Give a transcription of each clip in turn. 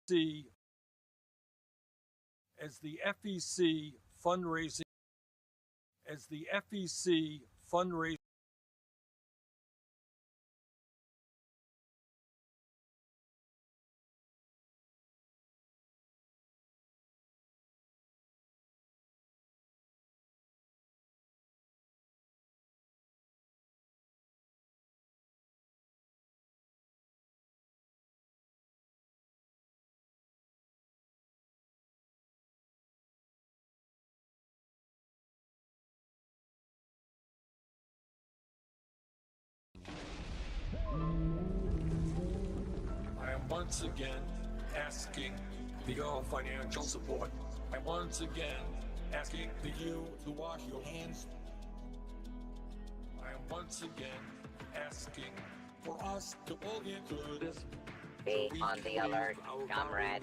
See, as the FEC fundraising, as the FEC fundraising. I am once again asking for your financial support. I'm once again asking for you to wash your hands. I am once again asking for us to all get through this. Be on the alert, comrade.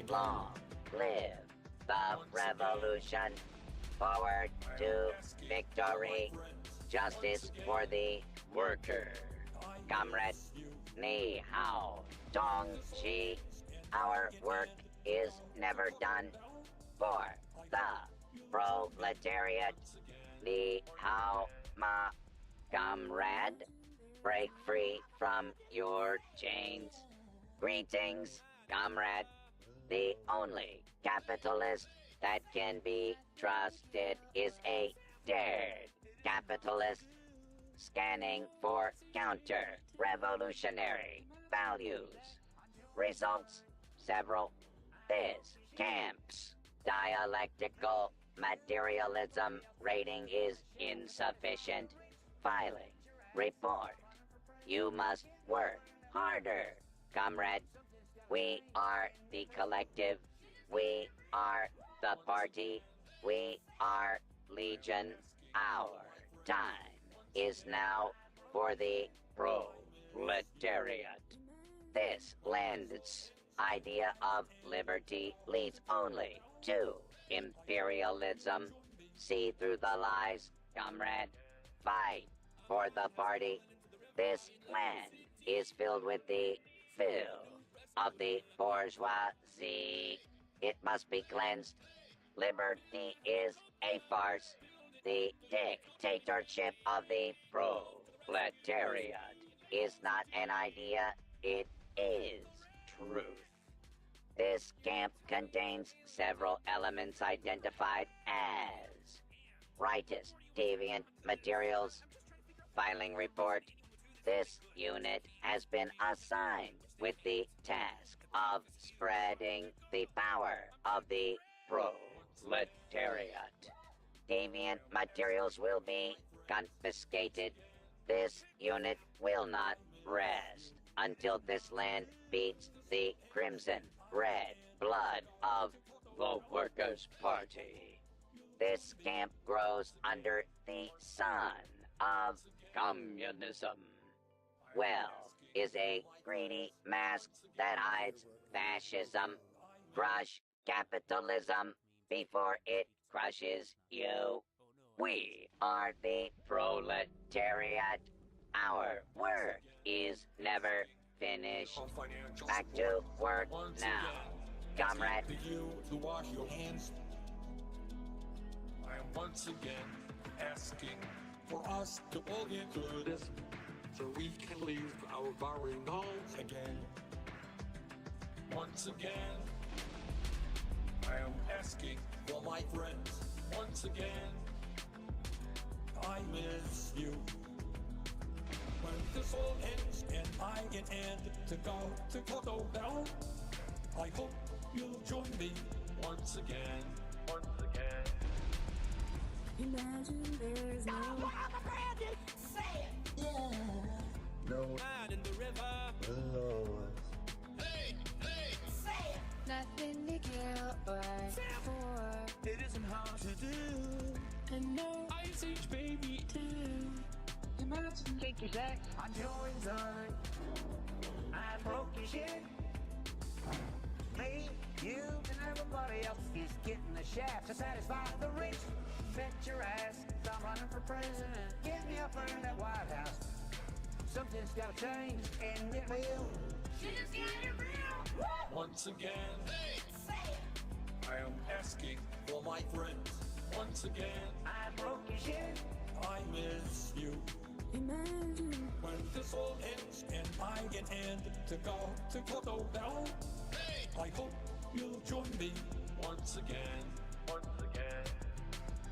Long live the revolution. Forward to victory. Justice for the worker. Comrade, ni hao, dong chi. Our work is never done. For the proletariat, ni hao ma. Comrade, break free from your chains. Greetings, comrade. The only capitalist that can be trusted is a dared capitalist scanning for counter-revolutionary values. Results, several. This camp's dialectical materialism rating is insufficient. Filing, report. You must work harder, comrade. We are the collective. We are the party. We are Legion. Our time is now for the proletariat. This land's idea of liberty leads only to imperialism. See through the lies, comrade. Fight for the party. This land is filled with the filth of the bourgeoisie. It must be cleansed. Liberty is a farce. The dictatorship of the proletariat is not an idea, it is truth. This camp contains several elements identified as rightist, deviant materials. Filing report. This unit has been assigned with the task of spreading the power of the proletariat. Deviant materials will be confiscated. This unit will not rest until this land beats the crimson red blood of the Workers' Party. This camp grows under the sun of communism. Well is a greedy mask that hides fascism. Crush capitalism before it crushes you. We are the proletariat. Our work is never finished. Back to work now, comrade. For you to wash your hands. I am once again asking for us to all get through this so we can leave our borrowing homes again. Once again, I am asking for my friends. Once again, I miss you. When this all ends and I can end to go down, I hope you'll join me once again. Once again. Imagine there's no Brandon, say it. yeah. No Man in the river. below us. Hey, say it. Nothing to care or for. It isn't hard to do. And no Ice Age baby. to imagine. Take your sex. I joined Zone. I broke your shit. Me, you, and everybody else is getting the shaft to satisfy the rich. Bet your ass, I'm running for president. Get me up in that White House. Something's gotta change, and it will. Shit's gotta real. once again. I am asking for my friends once again. I broke your shit. I miss you. Imagine. When this all ends and I get end to go to Koto down, I hope you'll join me once again. Once again.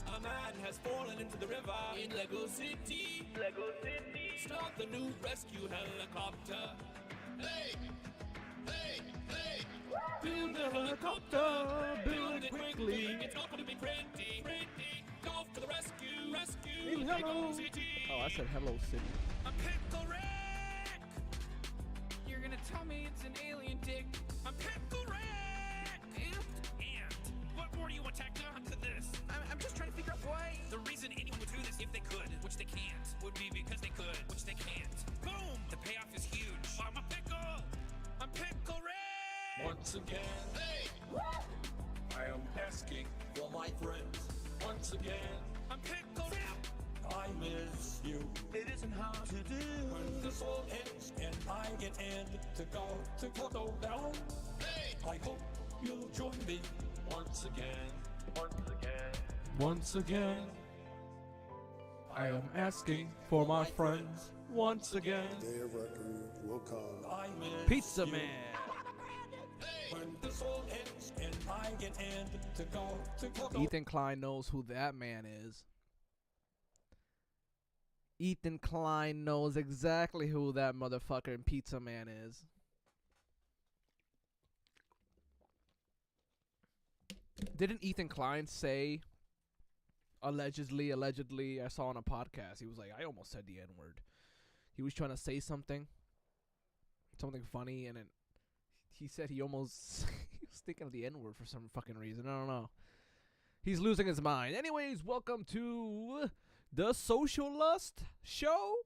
A man has fallen into the river in Lego City. Lego City. Start the new rescue helicopter. Hey! Hey! Hey! Build a helicopter. Build it quickly. It's not going to be pretty. Pretty. Go for the rescue. Rescue. Lego City. Oh, I said hello, city. A pickle wreck. You're gonna tell me it's an alien dick. A pickle wreck. And what more do you want tacked on to this? I'm just trying to figure out why. The reason anyone would do this if they could, which they can't, would be because they could, which they can't. Boom! The payoff is huge. I'm a pickle. A pickle wreck. Once again. Hey! I am asking for my friends once again. A pickle wreck. I miss you. It isn't hard to do. When this all ends and I get end to go to Koto down, I hope you'll join me once again. Once again. Once again. I am asking for my friends once again. Day of reckoning will come. I miss Pizza you. Man. When this all ends and I get end to go to Koto. Ethan Klein knows who that man is. Ethan Klein knows exactly who that motherfucking Pizza Man is. Didn't Ethan Klein say, allegedly, I saw on a podcast, he was like, I almost said the N-word. He was trying to say something funny, and then he said he almost, he was thinking of the N-word for some fucking reason. I don't know. He's losing his mind. Anyways, welcome to the Sociallust show,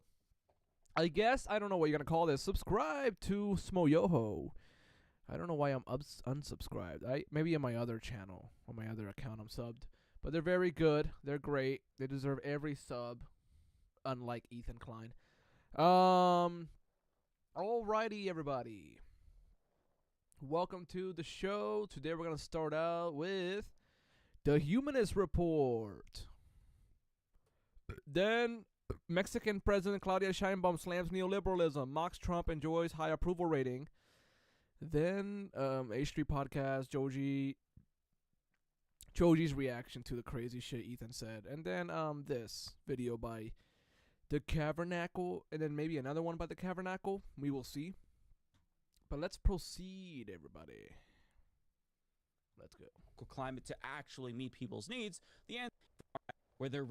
I guess. I don't know what you're going to call this. Subscribe to Smoyoho. I don't know why I'm unsubscribed. Maybe on my other channel, on my other account, I'm subbed. But they're very good. They're great. They deserve every sub, unlike Ethan Klein. Alrighty, everybody. Welcome to the show. Today we're going to start out with the Humanist Report. Then, Mexican President Claudia Sheinbaum slams neoliberalism. Mocks Trump enjoys high approval rating. Then, H3 Podcast, Joji's reaction to the crazy shit Ethan said. And then, this video by The Cavernacle. And then maybe another one by The Cavernacle. We will see. But let's proceed, everybody. Let's go. Climate to actually meet people's needs. The answer where they're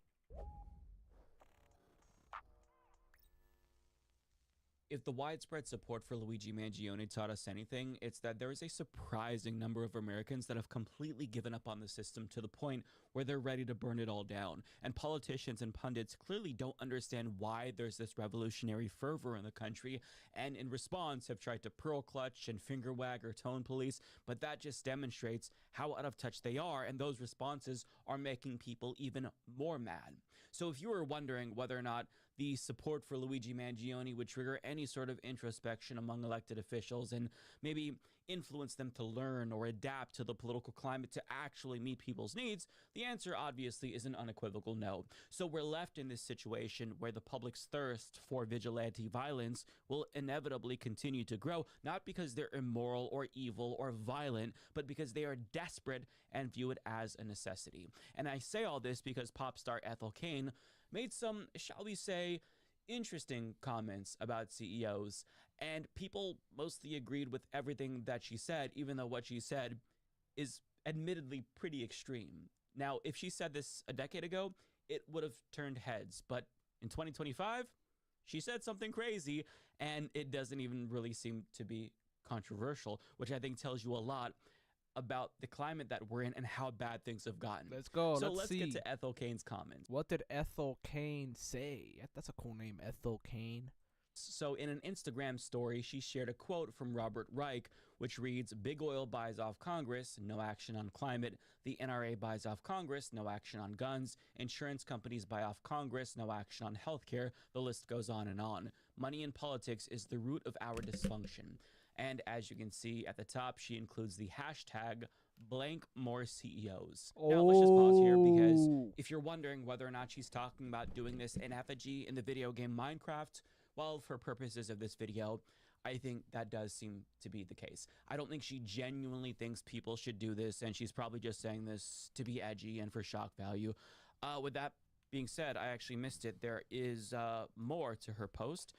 if the widespread support for Luigi Mangione taught us anything, it's that there is a surprising number of Americans that have completely given up on the system to the point where they're ready to burn it all down. And politicians and pundits clearly don't understand why there's this revolutionary fervor in the country, and in response have tried to pearl clutch and finger wag or tone police, but that just demonstrates how out of touch they are, and those responses are making people even more mad. So if you were wondering whether or not the support for Luigi Mangione would trigger any sort of introspection among elected officials and maybe influence them to learn or adapt to the political climate to actually meet people's needs, the answer obviously is an unequivocal no. So we're left in this situation where the public's thirst for vigilante violence will inevitably continue to grow, not because they're immoral or evil or violent, but because they are desperate and view it as a necessity. And I say all this because pop star Ethel Cain made some, shall we say, interesting comments about CEOs, and people mostly agreed with everything that she said, even though what she said is admittedly pretty extreme. Now, if she said this a decade ago, it would have turned heads, but in 2025, she said something crazy, and it doesn't even really seem to be controversial, which I think tells you a lot about the climate that we're in and how bad things have gotten. Let's go. So let's get see. to Ethel Cain's comments. What did Ethel Cain say? That's a cool name, Ethel Cain. So in an Instagram story, she shared a quote from Robert Reich, which reads, "Big oil buys off Congress, no action on climate. The NRA buys off Congress, no action on guns. Insurance companies buy off Congress, no action on healthcare." The list goes on and on. Money in politics is the root of our dysfunction. And as you can see at the top, she includes the hashtag blank more CEOs. Now, let's just pause here because Oh. if you're wondering whether or not she's talking about doing this in effigy in the video game Minecraft, well, for purposes of this video, I think that does seem to be the case. I don't think she genuinely thinks people should do this, and she's probably just saying this to be edgy and for shock value. With that being said, I actually missed it. There is more to her post.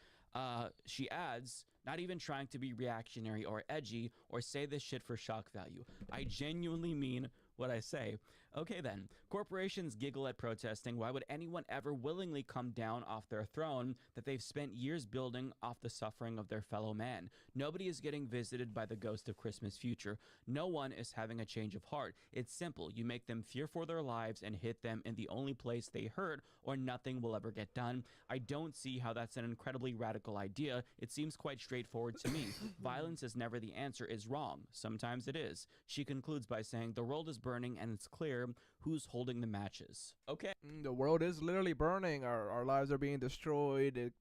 She adds, not even trying to be reactionary or edgy or say this shit for shock value. I genuinely mean what I say. Okay then, corporations giggle at protesting. Why would anyone ever willingly come down off their throne that they've spent years building off the suffering of their fellow man? Nobody is getting visited by the ghost of Christmas future. No one is having a change of heart. It's simple. You make them fear for their lives and hit them in the only place they hurt, or nothing will ever get done. I don't see how that's an incredibly radical idea. It seems quite straightforward to me. Violence is never the answer is wrong. Sometimes it is. She concludes by saying, the world is burning and it's clear who's holding the matches. Okay. The world is literally burning. Our lives are being destroyed.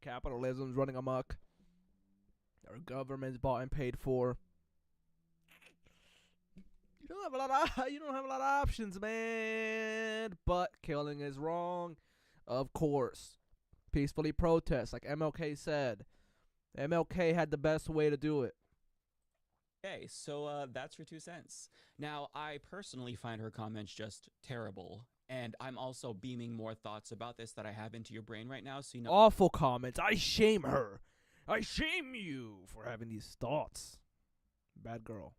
Capitalism's running amok. Our government's bought and paid for. You don't have a lot of options, man. But killing is wrong, of course. Peacefully protest, like MLK said. MLK had the best way to do it. Okay, so that's your 2 cents. Now, I personally find her comments just terrible, and I'm also beaming more thoughts about this that I have into your brain right now, so you know Awful comments. I shame her. I shame you for having these thoughts. Bad girl.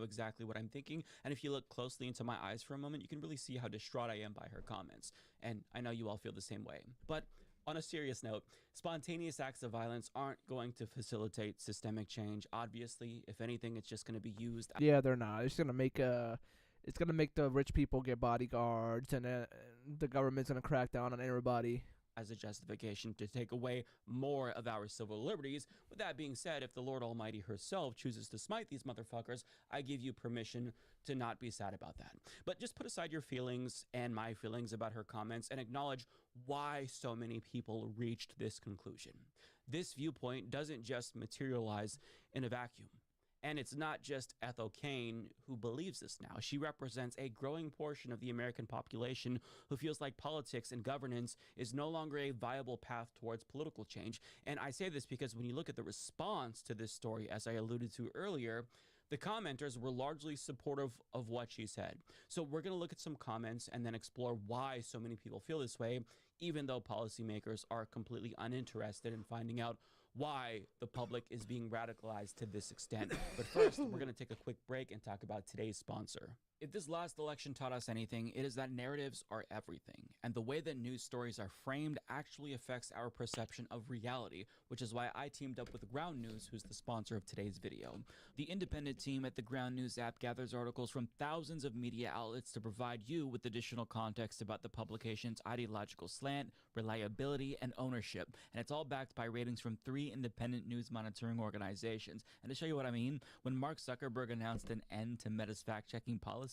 exactly what I'm thinking. And if you look closely into my eyes for a moment, you can really see how distraught I am by her comments. And I know you all feel the same way. But on a serious note, spontaneous acts of violence aren't going to facilitate systemic change. Obviously, if anything, it's just going to be used. Yeah, they're not. It's gonna make the rich people get bodyguards, and the government's gonna crack down on everybody As a justification to take away more of our civil liberties. With that being said, if the Lord Almighty herself chooses to smite these motherfuckers, I give you permission to not be sad about that. But just put aside your feelings and my feelings about her comments and acknowledge why so many people reached this conclusion. This viewpoint doesn't just materialize in a vacuum. And it's not just Ethel Kane who believes this now. She represents a growing portion of the American population who feels like politics and governance is no longer a viable path towards political change. And I say this because when you look at the response to this story, as I alluded to earlier, the commenters were largely supportive of what she said. So we're going to look at some comments and then explore why so many people feel this way, even though policymakers are completely uninterested in finding out why the public is being radicalized to this extent. But first, we're going to take a quick break and talk about today's sponsor. If this last election taught us anything, it is that narratives are everything, and the way that news stories are framed actually affects our perception of reality, which is why I teamed up with Ground News, who's the sponsor of today's video. The independent team at the Ground News app gathers articles from thousands of media outlets to provide you with additional context about the publication's ideological slant, reliability, and ownership, and it's all backed by ratings from 3 independent news monitoring organizations. And to show you what I mean, when Mark Zuckerberg announced an end to Meta's fact-checking policy,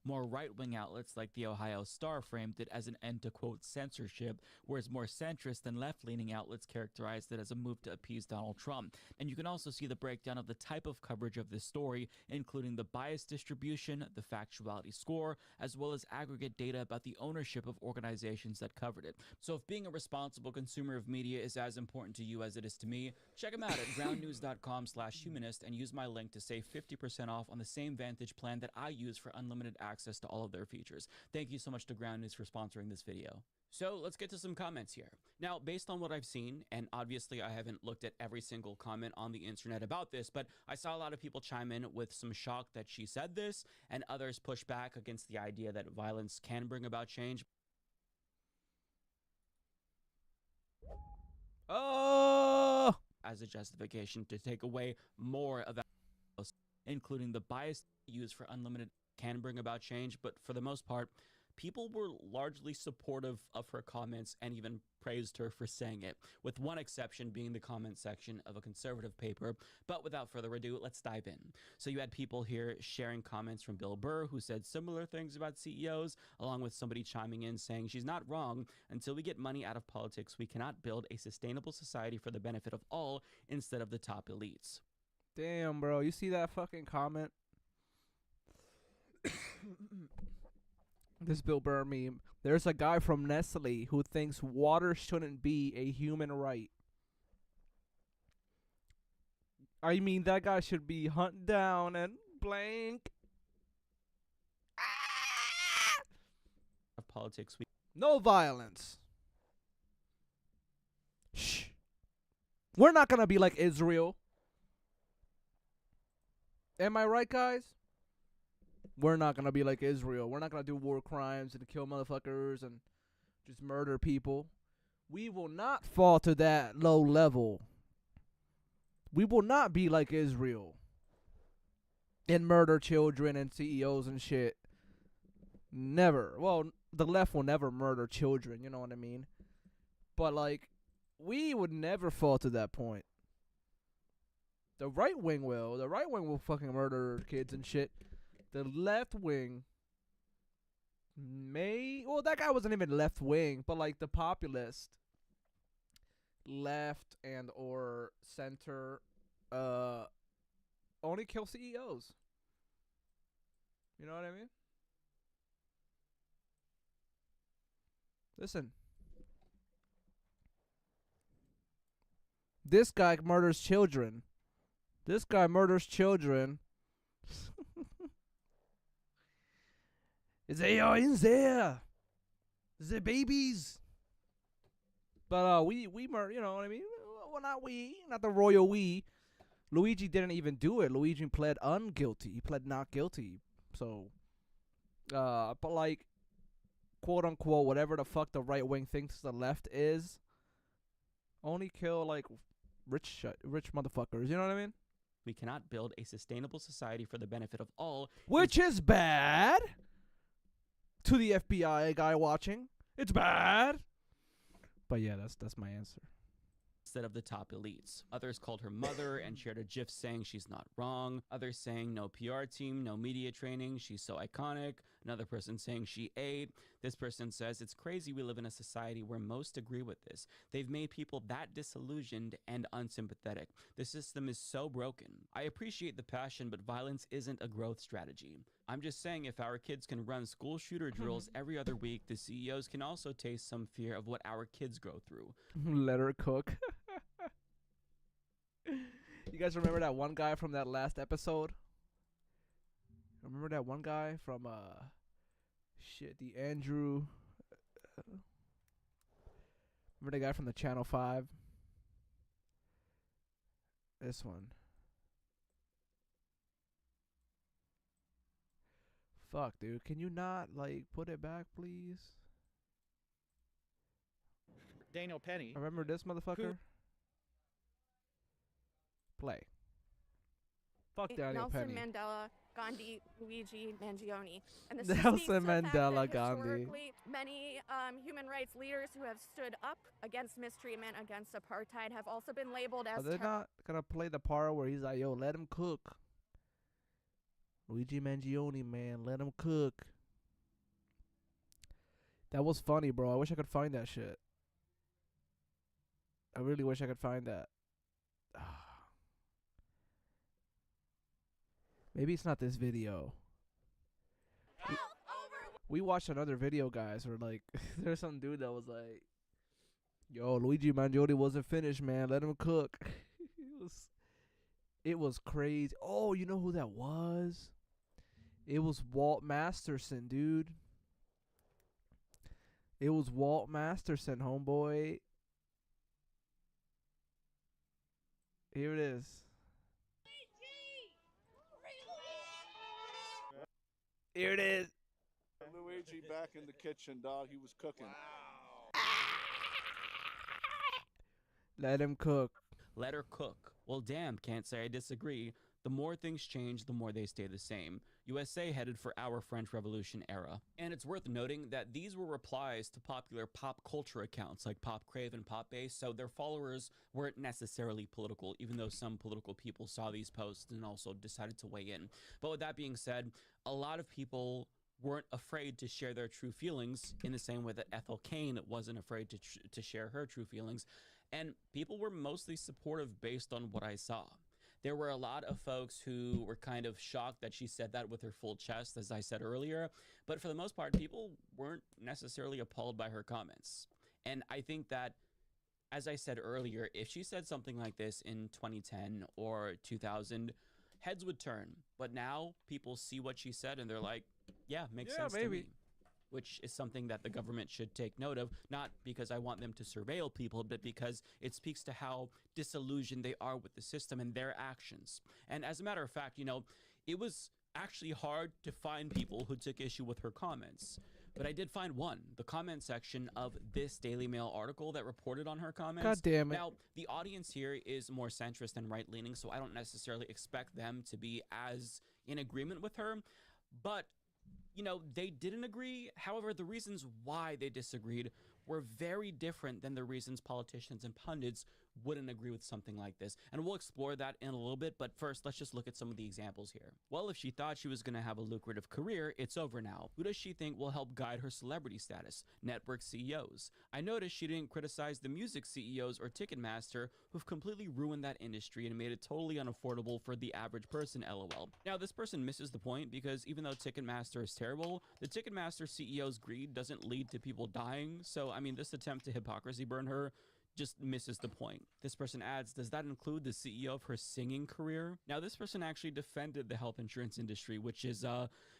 more right-wing outlets like the Ohio Star framed it as an end to, quote, censorship, whereas more centrist and left-leaning outlets characterized it as a move to appease Donald Trump. And you can also see the breakdown of the type of coverage of this story, including the bias distribution, the factuality score, as well as aggregate data about the ownership of organizations that covered it. So if being a responsible consumer of media is as important to you as it is to me, check them out at groundnews.com/humanist and use my link to save 50% off on the same Vantage plan that I use for unlimited access to all of their features. Thank you so much to Ground News for sponsoring this video. So let's get to some comments here. Now, based on what I've seen, and obviously I haven't looked at every single comment on the internet about this, but I saw a lot of people chime in with some shock that she said this, and others push back against the idea that violence can bring about change. Oh, As a justification to take away more of that, including the bias used for unlimited can bring about change. But for the most part, people were largely supportive of her comments and even praised her for saying it, with one exception being the comment section of a conservative paper. But without further ado, let's dive in. So you had people here sharing comments from Bill Burr, who said similar things about CEOs, along with somebody chiming in saying she's not wrong. Until we get money out of politics, we cannot build a sustainable society for the benefit of all instead of the top elites. Damn, bro. You see that fucking comment? This Bill Burr meme. There's a guy from Nestle who thinks water shouldn't be a human right. I mean, that guy should be hunted down and blank. Of politics, we No violence. Shh. We're not gonna be like Israel. Am I right, guys? We're not gonna be like Israel. We're not gonna do war crimes and kill motherfuckers and just murder people. We will not fall to that low level. We will not be like Israel and murder children and CEOs and shit. Never. Well, the left will never murder children, you know what I mean? But, like, we would never fall to that point. The right wing will. The right wing will fucking murder kids and shit. The left wing may... Well, that guy wasn't even left wing, but, like, the populist left and or center only kill CEOs. You know what I mean? Listen. This guy murders children. This guy murders children. They are in there. The babies. But we murder, you know what I mean? Well, not we, not the royal we. Luigi didn't even do it. Luigi pled unguilty. He pled not guilty. So, but like, quote unquote, whatever the fuck the right wing thinks the left is, only kill like rich motherfuckers. You know what I mean? We cannot build a sustainable society for the benefit of all. Which is bad. To the FBI guy watching, it's bad. But yeah, that's my answer. Instead of the top elites. Others called her mother and shared a gif saying she's not wrong. Others saying no PR team, no media training, she's so iconic. Another person saying she ate. This person says it's crazy we live in a society where most agree with this. They've made people that disillusioned and unsympathetic. The system is so broken. I appreciate the passion, but violence isn't a growth strategy. I'm just saying if our kids can run school shooter drills every other week, the CEOs can also taste some fear of what our kids go through. Let her cook. You guys remember that one guy from that last episode? Remember that one guy from the Andrew remember the guy from the Channel 5? This one. Fuck, dude. Can you not, like, put it back, please? Daniel Penny. Remember this motherfucker? Play. Fuck Daniel Nelson Penny. Mandela, Gandhi, Luigi Mangione. And this Nelson speaks to the fact Mandela, that Gandhi. historically, many human rights leaders who have stood up against mistreatment, against apartheid, have also been labeled Are as they not gonna play the part where he's like, yo, let him cook? Luigi Mangione, man, let him cook. That was funny, bro. I wish I could find that shit. I really wish I could find that. Maybe it's not this video. We watched another video, guys, where like there's some dude that was like, yo, Luigi Mangione wasn't finished, man. Let him cook. It was crazy. Oh, you know who that was? It was Walt Masterson, dude. It was Walt Masterson, homeboy. Here it is. Here it is. Luigi back in the kitchen, dog. He was cooking. Let him cook. Let her cook. Well, damn, can't say I disagree. The more things change, the more they stay the same. USA headed for our French Revolution era. And it's worth noting that these were replies to popular pop culture accounts like Pop Crave and Pop Base, so their followers weren't necessarily political, even though some political people saw these posts and also decided to weigh in. But with that being said, a lot of people weren't afraid to share their true feelings in the same way that Ethel Cain wasn't afraid to share her true feelings. And people were mostly supportive based on what I saw. There were a lot of folks who were kind of shocked that she said that with her full chest, as I said earlier. But for the most part, people weren't necessarily appalled by her comments. And I think that, as I said earlier, if she said something like this in 2010 or 2000, heads would turn. But now people see what she said and they're like, yeah, makes sense to me. Which is something that the government should take note of, not because I want them to surveil people, but because it speaks to how disillusioned they are with the system and their actions. And as a matter of fact, it was actually hard to find people who took issue with her comments. But I did find one, the comment section of this Daily Mail article that reported on her comments. God damn it. Now, the audience here is more centrist and right-leaning, so I don't necessarily expect them to be as in agreement with her. But they didn't agree. However, the reasons why they disagreed were very different than the reasons politicians and pundits wouldn't agree with something like this. And we'll explore that in a little bit, but first, let's just look at some of the examples here. Well, if she thought she was going to have a lucrative career, it's over now. Who does she think will help guide her celebrity status? Network CEOs. I noticed she didn't criticize the music CEOs or Ticketmaster, who've completely ruined that industry and made it totally unaffordable for the average person, LOL. Now, this person misses the point because even though Ticketmaster is terrible, the Ticketmaster CEO's greed doesn't lead to people dying. So, this attempt to hypocrisy burn her just misses the point. This person adds, does that include the CEO of her singing career? Now, this person actually defended the health insurance industry, which is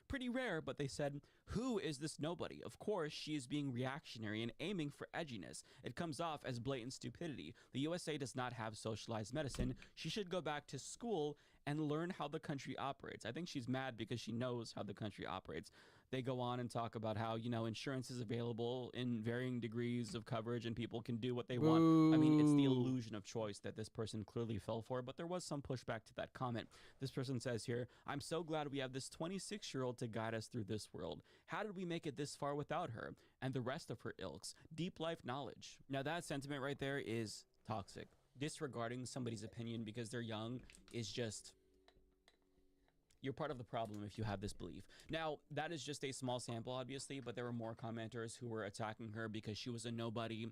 pretty rare, but they said, who is this nobody? Of course, she is being reactionary and aiming for edginess. It comes off as blatant stupidity. The USA does not have socialized medicine. She should go back to school and learn how the country operates. I think she's mad because she knows how the country operates. They go on and talk about how, insurance is available in varying degrees of coverage and people can do what they want. It's the illusion of choice that this person clearly fell for, but there was some pushback to that comment. This person says here, I'm so glad we have this 26-year-old to guide us through this world. How did we make it this far without her? And the rest of her ilks. Deep life knowledge. Now that sentiment right there is toxic. Disregarding somebody's opinion because they're young is just... You're part of the problem if you have this belief. Now, that is just a small sample, obviously, but there were more commenters who were attacking her because she was a nobody,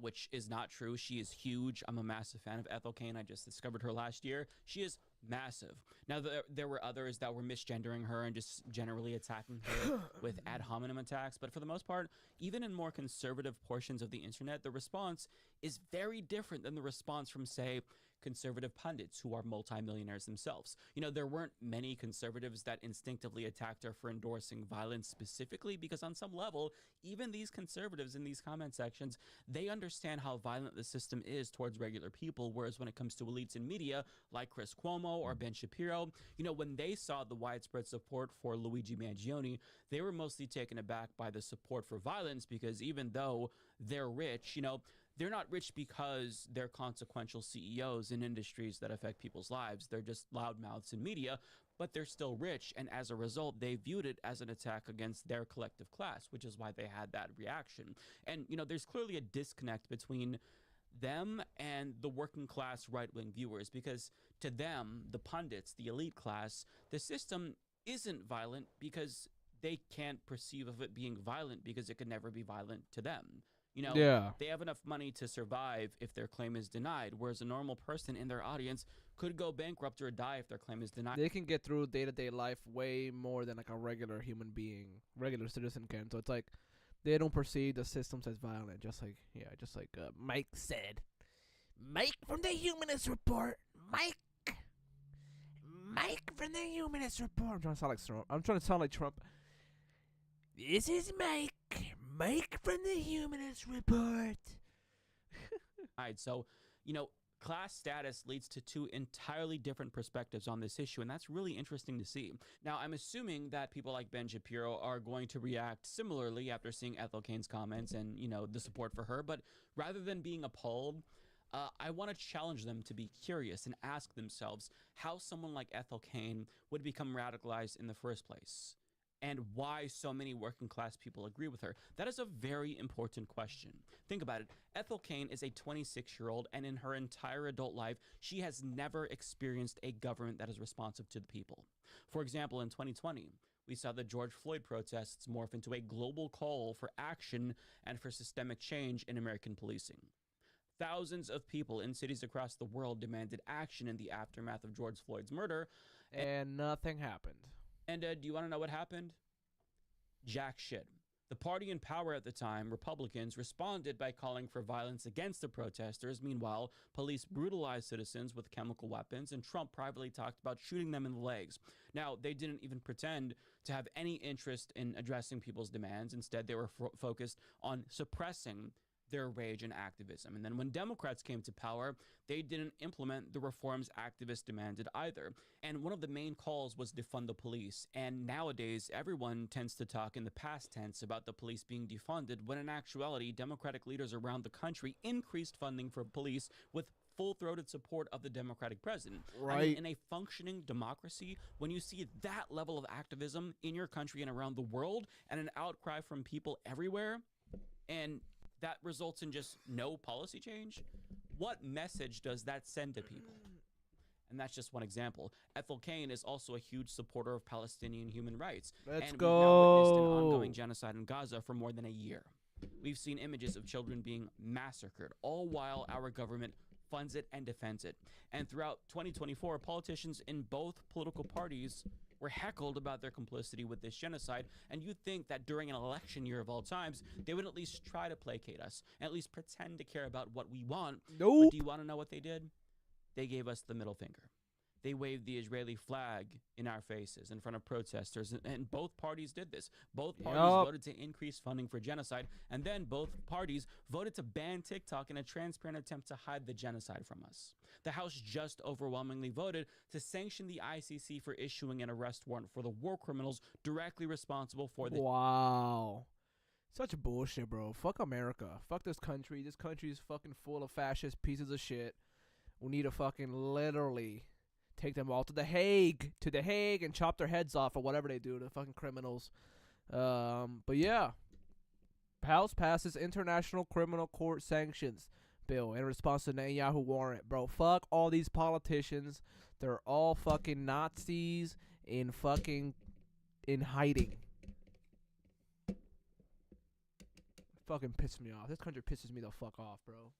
which is not true. She is huge. I'm a massive fan of Ethel Kane. I just discovered her last year. She is massive. Now, there were others that were misgendering her and just generally attacking her with ad hominem attacks. But for the most part, even in more conservative portions of the internet, the response is very different than the response from, say, conservative pundits who are multimillionaires themselves. There weren't many conservatives that instinctively attacked her for endorsing violence specifically because on some level, even these conservatives in these comment sections, they understand how violent the system is towards regular people, whereas when it comes to elites in media, like Chris Cuomo or Ben Shapiro, when they saw the widespread support for Luigi Mangione, they were mostly taken aback by the support for violence because even though they're rich, they're not rich because they're consequential CEOs in industries that affect people's lives. They're just loudmouths in media, but they're still rich. And as a result, they viewed it as an attack against their collective class, which is why they had that reaction. And, there's clearly a disconnect between them and the working class right-wing viewers, because to them, the pundits, the elite class, the system isn't violent because they can't perceive of it being violent because it could never be violent to them. They have enough money to survive if their claim is denied, whereas a normal person in their audience could go bankrupt or die if their claim is denied. They can get through day-to-day life way more than like a regular human being, regular citizen can. So it's like they don't perceive the systems as violent, just like Mike said. Mike from the Humanist Report. Mike from the Humanist Report. I'm trying to sound like Trump. This is Mike from the Humanist Report. Alright, so, class status leads to two entirely different perspectives on this issue, and that's really interesting to see. Now, I'm assuming that people like Ben Shapiro are going to react similarly after seeing Ethel Kane's comments and, the support for her, but rather than being appalled, I want to challenge them to be curious and ask themselves how someone like Ethel Kane would become radicalized in the first place, and why so many working class people agree with her. That is a very important question. Think about it. Ethel Kane is a 26-year-old, and in her entire adult life, she has never experienced a government that is responsive to the people. For example, in 2020, we saw the George Floyd protests morph into a global call for action and for systemic change in American policing. Thousands of people in cities across the world demanded action in the aftermath of George Floyd's murder. And nothing happened. And do you want to know what happened? Jack shit. The party in power at the time, Republicans, responded by calling for violence against the protesters. Meanwhile, police brutalized citizens with chemical weapons, and Trump privately talked about shooting them in the legs. Now, they didn't even pretend to have any interest in addressing people's demands. Instead, they were focused on suppressing their rage and activism. And then when Democrats came to power, they didn't implement the reforms activists demanded either. And one of the main calls was defund the police. And nowadays, everyone tends to talk in the past tense about the police being defunded, when in actuality, Democratic leaders around the country increased funding for police with full-throated support of the Democratic president. Right. I mean, in a functioning democracy, when you see that level of activism in your country and around the world, and an outcry from people everywhere, and that results in just no policy change, what message does that send to people? And that's just one example. Ethel Cain is also a huge supporter of Palestinian human rights. Let's and go. we've now witnessed an ongoing genocide in Gaza for more than a year. We've seen images of children being massacred, all while our government funds it and defends it. And throughout 2024, politicians in both political parties were heckled about their complicity with this genocide, and you'd think that during an election year of all times, they would at least try to placate us, and at least pretend to care about what we want. Nope. But do you want to know what they did? They gave us the middle finger. They waved the Israeli flag in our faces in front of protesters, and both parties did this. Both parties voted to increase funding for genocide, and then both parties voted to ban TikTok in a transparent attempt to hide the genocide from us. The House just overwhelmingly voted to sanction the ICC for issuing an arrest warrant for the war criminals directly responsible for the... Wow. Such bullshit, bro. Fuck America. Fuck this country. This country is fucking full of fascist pieces of shit. We need to fucking literally take them all to the Hague, and chop their heads off or whatever they do to fucking criminals. But yeah, House passes International Criminal Court sanctions bill in response to Netanyahu warrant. Bro, fuck all these politicians. They're all fucking Nazis in hiding. Fucking pisses me off. This country pisses me the fuck off, bro.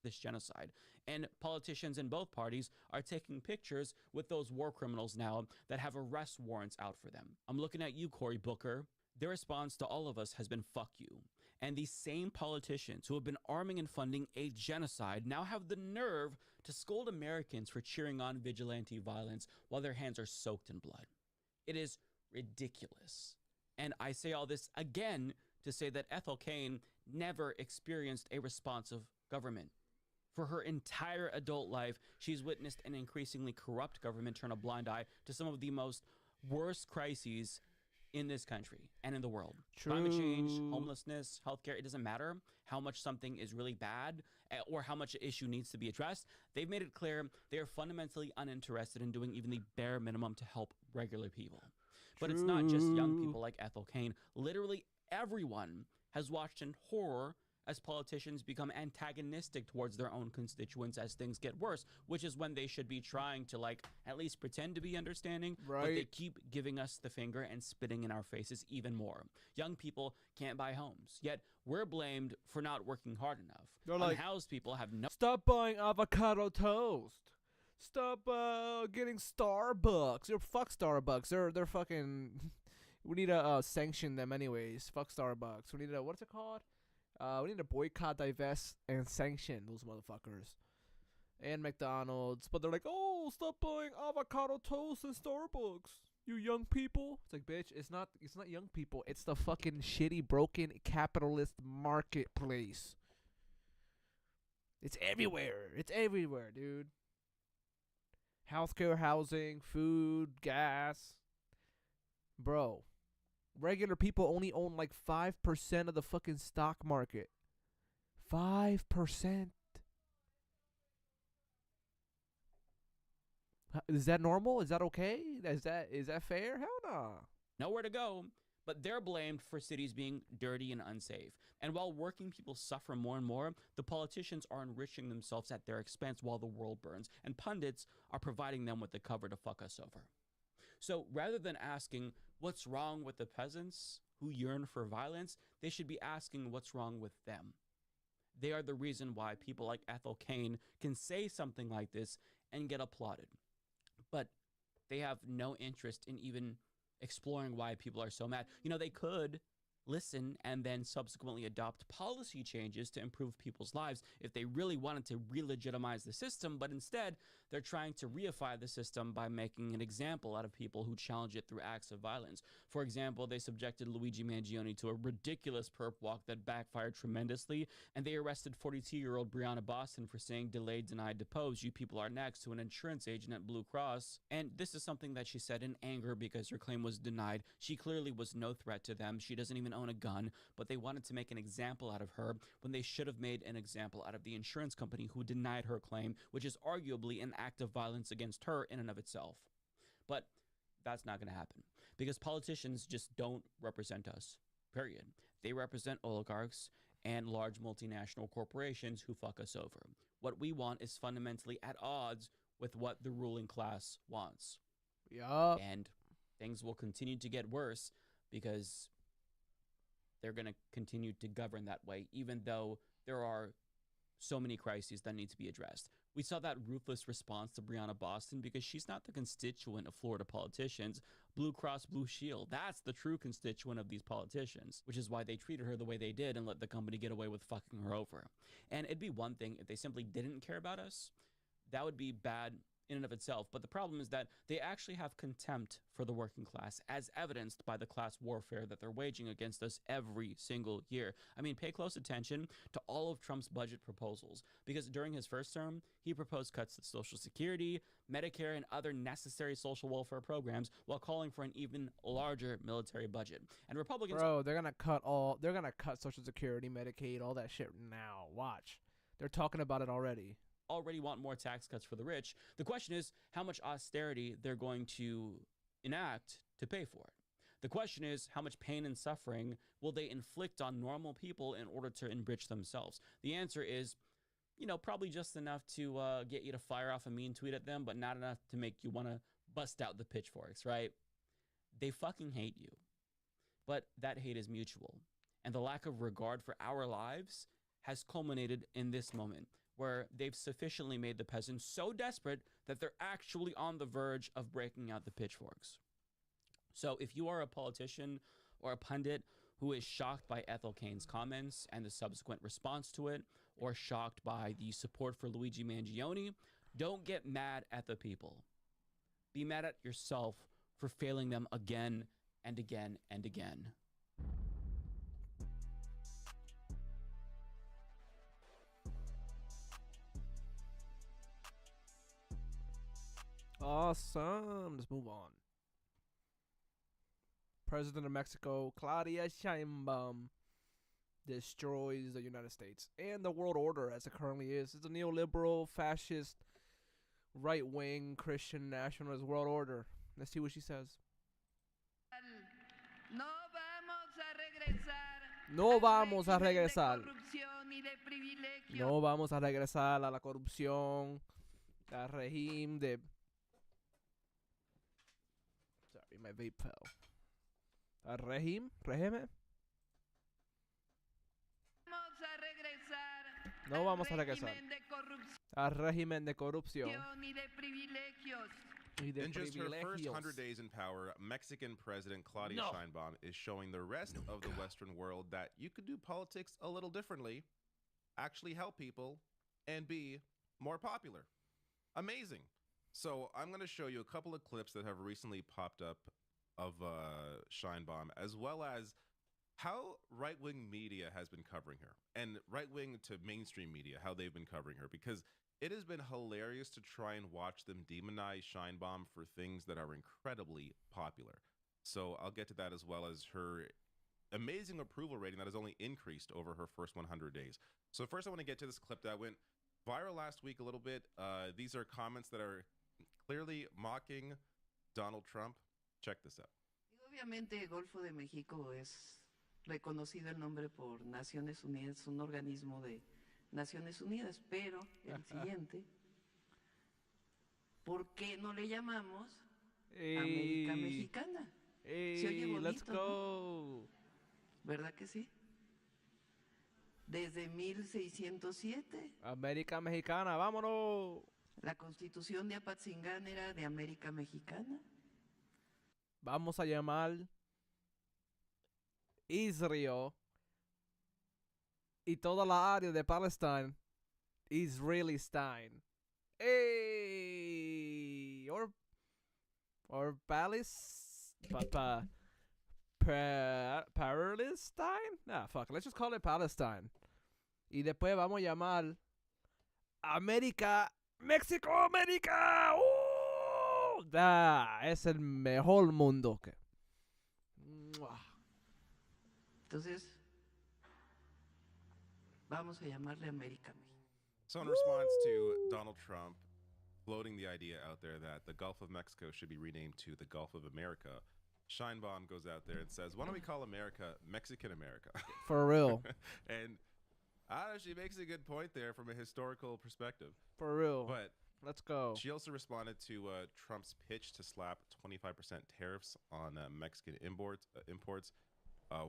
This genocide. And politicians in both parties are taking pictures with those war criminals now that have arrest warrants out for them. I'm looking at you, Cory Booker. Their response to all of us has been fuck you. And these same politicians who have been arming and funding a genocide now have the nerve to scold Americans for cheering on vigilante violence while their hands are soaked in blood. It is ridiculous. And I say all this again to say that Ethel Cain never experienced a responsive government. For her entire adult life, she's witnessed an increasingly corrupt government turn a blind eye to some of the most worst crises in this country and in the world. True. Climate change, homelessness, healthcare, it doesn't matter how much something is really bad or how much an issue needs to be addressed. They've made it clear they are fundamentally uninterested in doing even the bare minimum to help regular people. But it's not just young people like Ethel Cain. Literally everyone has watched in horror as politicians become antagonistic towards their own constituents as things get worse, which is when they should be trying to, like, at least pretend to be understanding, right? But they keep giving us the finger and spitting in our faces even more. Young people can't buy homes, yet we're blamed for not working hard enough. They're like, unhoused people have no... Stop buying avocado toast. Stop getting Starbucks. Fuck Starbucks. They're fucking... We need to sanction them anyways. Fuck Starbucks. We need to... What's it called? We need to boycott, divest, and sanction those motherfuckers. And McDonald's. But they're like, oh, stop buying avocado toast in Starbucks, you young people. It's like, bitch, it's not young people. It's the fucking shitty, broken, capitalist marketplace. It's everywhere. It's everywhere, dude. Healthcare, housing, food, gas. Bro. Regular people only own like 5% of the fucking stock market. 5%. Is that normal? Is that okay? Is that fair? Hell no. Nowhere to go. But they're blamed for cities being dirty and unsafe. And while working people suffer more and more, the politicians are enriching themselves at their expense while the world burns. And pundits are providing them with the cover to fuck us over. So rather than asking what's wrong with the peasants who yearn for violence, they should be asking what's wrong with them. They are the reason why people like Ethel Kane can say something like this and get applauded. But they have no interest in even exploring why people are so mad. You know, they could listen and then subsequently adopt policy changes to improve people's lives if they really wanted to re-legitimize the system, but instead they're trying to reify the system by making an example out of people who challenge it through acts of violence. For example, they subjected Luigi Mangione to a ridiculous perp walk that backfired tremendously, and they arrested 42-year-old Brianna Boston for saying delayed, denied, deposed, you people are next, to an insurance agent at Blue Cross. And this is something that she said in anger because her claim was denied. She clearly was no threat to them. She doesn't even own a gun, but they wanted to make an example out of her when they should have made an example out of the insurance company who denied her claim, which is arguably an act of violence against her in and of itself. But that's not going to happen because politicians just don't represent us, period. They represent oligarchs and large multinational corporations who fuck us over. What we want is fundamentally at odds with what the ruling class wants. Yup. And things will continue to get worse because they're going to continue to govern that way, even though there are so many crises that need to be addressed. We saw that ruthless response to Brianna Boston because she's not the constituent of Florida politicians. Blue Cross Blue Shield, that's the true constituent of these politicians, which is why they treated her the way they did and let the company get away with fucking her over. And it'd be one thing if they simply didn't care about us. That would be bad in and of itself, but the problem is that they actually have contempt for the working class, as evidenced by the class warfare that they're waging against us every single year. I mean, pay close attention to all of Trump's budget proposals, because during his first term, he proposed cuts to Social Security, Medicare, and other necessary social welfare programs while calling for an even larger military budget. And Republicans... Bro, they're gonna cut Social Security, Medicaid, all that shit now. Watch. They're talking about it already. Already want more tax cuts for the rich. The question is how much austerity they're going to enact to pay for it. The question is how much pain and suffering will they inflict on normal people in order to enrich themselves? The answer is, you know, probably just enough to get you to fire off a mean tweet at them, but not enough to make you want to bust out the pitchforks, right? They fucking hate you. But that hate is mutual. And the lack of regard for our lives has culminated in this moment, where they've sufficiently made the peasants so desperate that they're actually on the verge of breaking out the pitchforks. So if you are a politician or a pundit who is shocked by Ethel Kane's comments and the subsequent response to it, or shocked by the support for Luigi Mangione, don't get mad at the people. Be mad at yourself for failing them again and again and again. Awesome. Let's move on. President of Mexico, Claudia Sheinbaum, destroys the United States and the world order as it currently is. It's a neoliberal, fascist, right-wing, Christian, nationalist world order. Let's see what she says. No vamos a regresar. No vamos a regresar a la corrupción, al régimen de... Sorry, my vape fell. Al régimen? No vamos a regresar al régimen de corrupción. In just her first 100 days in power, Mexican President Claudia Sheinbaum is showing the rest of the Western world that you could do politics a little differently, actually help people, and be more popular. Amazing. So I'm going to show you a couple of clips that have recently popped up of Sheinbaum, as well as how right-wing media has been covering her, and right-wing to mainstream media, how they've been covering her, because it has been hilarious to try and watch them demonize Sheinbaum for things that are incredibly popular. So I'll get to that, as well as her amazing approval rating that has only increased over her first 100 days. So first I want to get to this clip that went viral last week a little bit. These are comments that are clearly mocking Donald Trump. Check this out. Obviamente el Golfo de México es reconocido el nombre por Naciones Unidas, un organismo de Naciones Unidas, pero el siguiente, ¿por qué no le llamamos América Mexicana? Se oye bonito, let's go. ¿no? ¿Verdad que sí? desde 1607. América Mexicana, vámonos. La constitución de Apatzingán era de América Mexicana. Vamos a llamar Israel y toda la área de Palestine Israelistine. Hey, or Palestine? Nah, fuck. Let's just call it Palestine. Y después vamos a llamar América, México, América. Es el mejor mundo que. Entonces, vamos a llamarle América México. So in response to Donald Trump floating the idea out there that the Gulf of Mexico should be renamed to the Gulf of America, Sheinbaum goes out there and says, why don't we call America Mexican America? For real. And she makes a good point there from a historical perspective. For real. But let's go. She also responded to Trump's pitch to slap 25% tariffs on Mexican imports,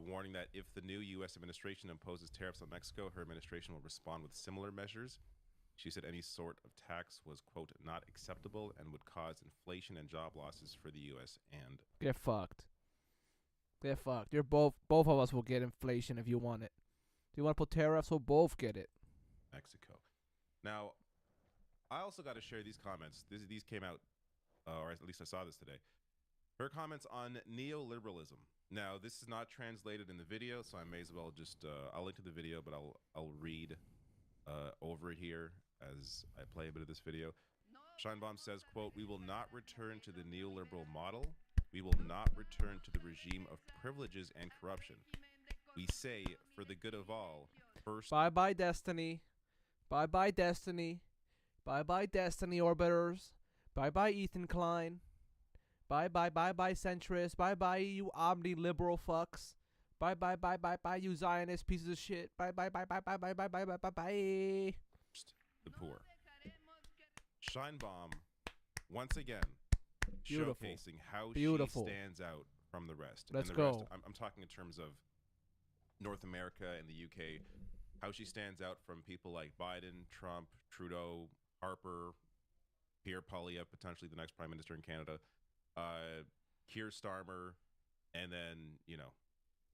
warning that if the new U.S. administration imposes tariffs on Mexico, her administration will respond with similar measures. She said any sort of tax was, quote, not acceptable and would cause inflation and job losses for the U.S. and... Get fucked. Get fucked. You're both of us will get inflation if you want it. Do you want to put tariffs? We'll both get it. Mexico. Now, I also got to share these comments. These came out, or at least I saw this today. Her comments on neoliberalism. Now, this is not translated in the video, so I may as well just, I'll link to the video, but I'll read over it here as I play a bit of this video. Sheinbaum says, quote, we will not return to the neoliberal model. We will not return to the regime of privileges and corruption. We say, for the good of all, first... Bye-bye, Destiny. Bye-bye, Destiny. Bye-bye, Destiny Orbiters. Bye-bye, Ethan Klein. Bye-bye, bye-bye, centrists. Bye-bye, you omni-liberal fucks. Bye-bye, bye-bye, bye, you Zionist pieces of shit. Bye-bye, bye-bye, bye-bye, bye-bye, bye-bye, bye. The poor. Sheinbaum, once again, Beautiful. showcasing how Beautiful. she stands out from the rest. Let's and the go. Rest, I'm talking in terms of North America and the UK, how she stands out from people like Biden, Trump, Trudeau, Harper, Pierre Poilievre, potentially the next prime minister in Canada, Keir Starmer, and then, you know,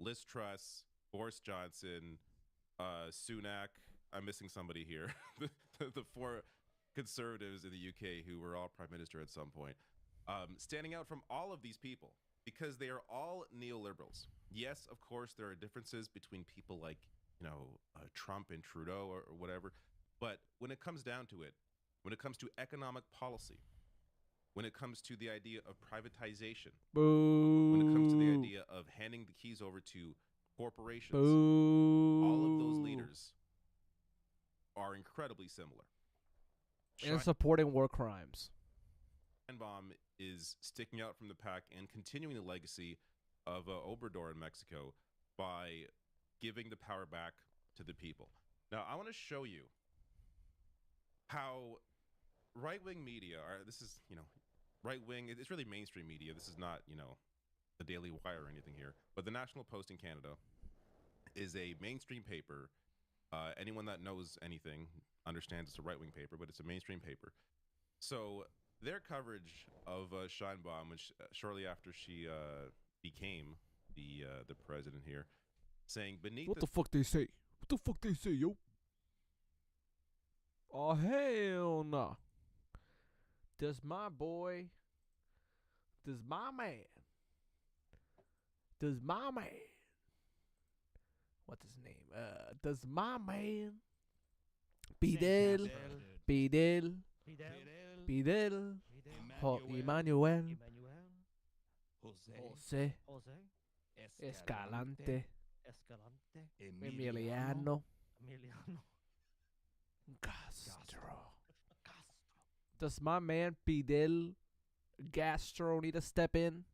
Liz Truss, Boris Johnson, Sunak. I'm missing somebody here. the four conservatives in the UK who were all prime minister at some point. Standing out from all of these people because they are all neoliberals. Yes, of course, there are differences between people like, you know, Trump and Trudeau or whatever. But when it comes down to it, when it comes to economic policy, when it comes to the idea of privatization, Boo. when it comes to the idea of handing the keys over to corporations, Boo. all of those leaders are incredibly similar. And supporting war crimes. Sheinbaum is sticking out from the pack and continuing the legacy of Obrador in Mexico by giving the power back to the people. Now, I want to show you how right-wing media are. This is, you know, right-wing. It's really mainstream media. This is not, you know, the Daily Wire or anything here. But the National Post in Canada is a mainstream paper. Anyone that knows anything understands it's a right-wing paper, but it's a mainstream paper. So their coverage of Sheinbaum, which shortly after she became the president here, saying beneath What the fuck they say? What the fuck they say, yo? Oh, hell nah. Does my boy, does my man, what's his name? Does my man, Fidel, Emmanuel, Jose, Escalante, Emiliano, Castro. Does my man Fidel Castro need to step in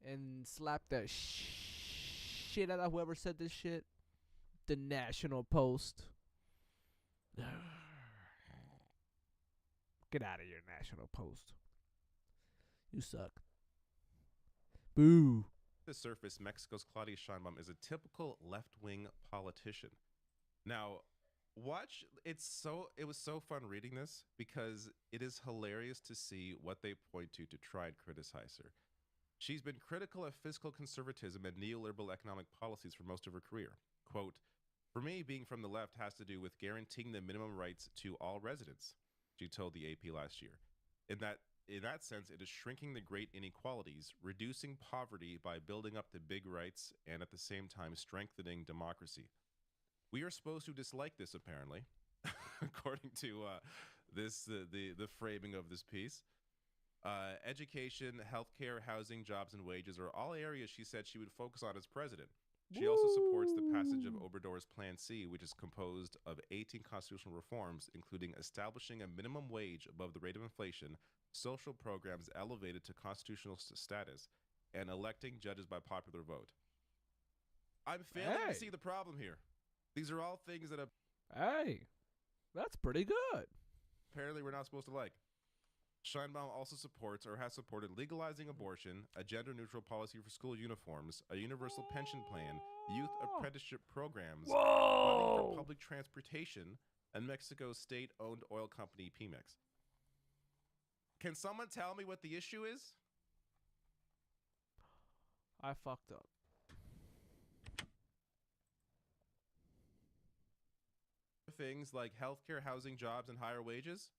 and slap the shit out of whoever said this shit? The National Post. Get out of here, National Post. You suck. Boo. The surface, Mexico's Claudia Sheinbaum is a typical left-wing politician. Now, it was so fun reading this because it is hilarious to see what they point to try and criticize her. She's been critical of fiscal conservatism and neoliberal economic policies for most of her career. Quote, "For me, being from the left has to do with guaranteeing the minimum rights to all residents," she told the AP last year. In that sense, it is shrinking the great inequalities, reducing poverty by building up the big rights, and at the same time strengthening democracy. We are supposed to dislike this, apparently, according to the framing of this piece. Education, healthcare, housing, jobs, and wages are all areas she said she would focus on as president. She also supports the passage of Obrador's Plan C, which is composed of 18 constitutional reforms, including establishing a minimum wage above the rate of inflation, social programs elevated to constitutional status, and electing judges by popular vote. I'm failing to see the problem here. These are all things that Hey, that's pretty good. apparently we're not supposed to like. Sheinbaum also supports or has supported legalizing abortion, a gender-neutral policy for school uniforms, a universal pension plan, youth apprenticeship programs, funding for public transportation, and Mexico's state-owned oil company Pemex. Can someone tell me what the issue is? I fucked up. Things like healthcare, housing, jobs, and higher wages?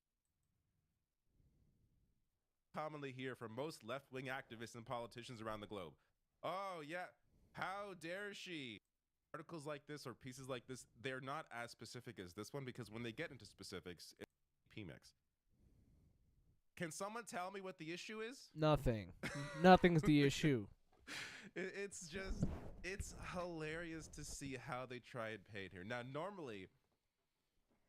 Commonly hear from most left-wing activists and politicians around the globe. Oh, yeah, how dare she? Articles like this or pieces like this, they're not as specific as this one because when they get into specifics, it's Pemex. Can someone tell me what the issue is? Nothing. Nothing's the issue. It's hilarious to see how they try and paint here. Now, normally,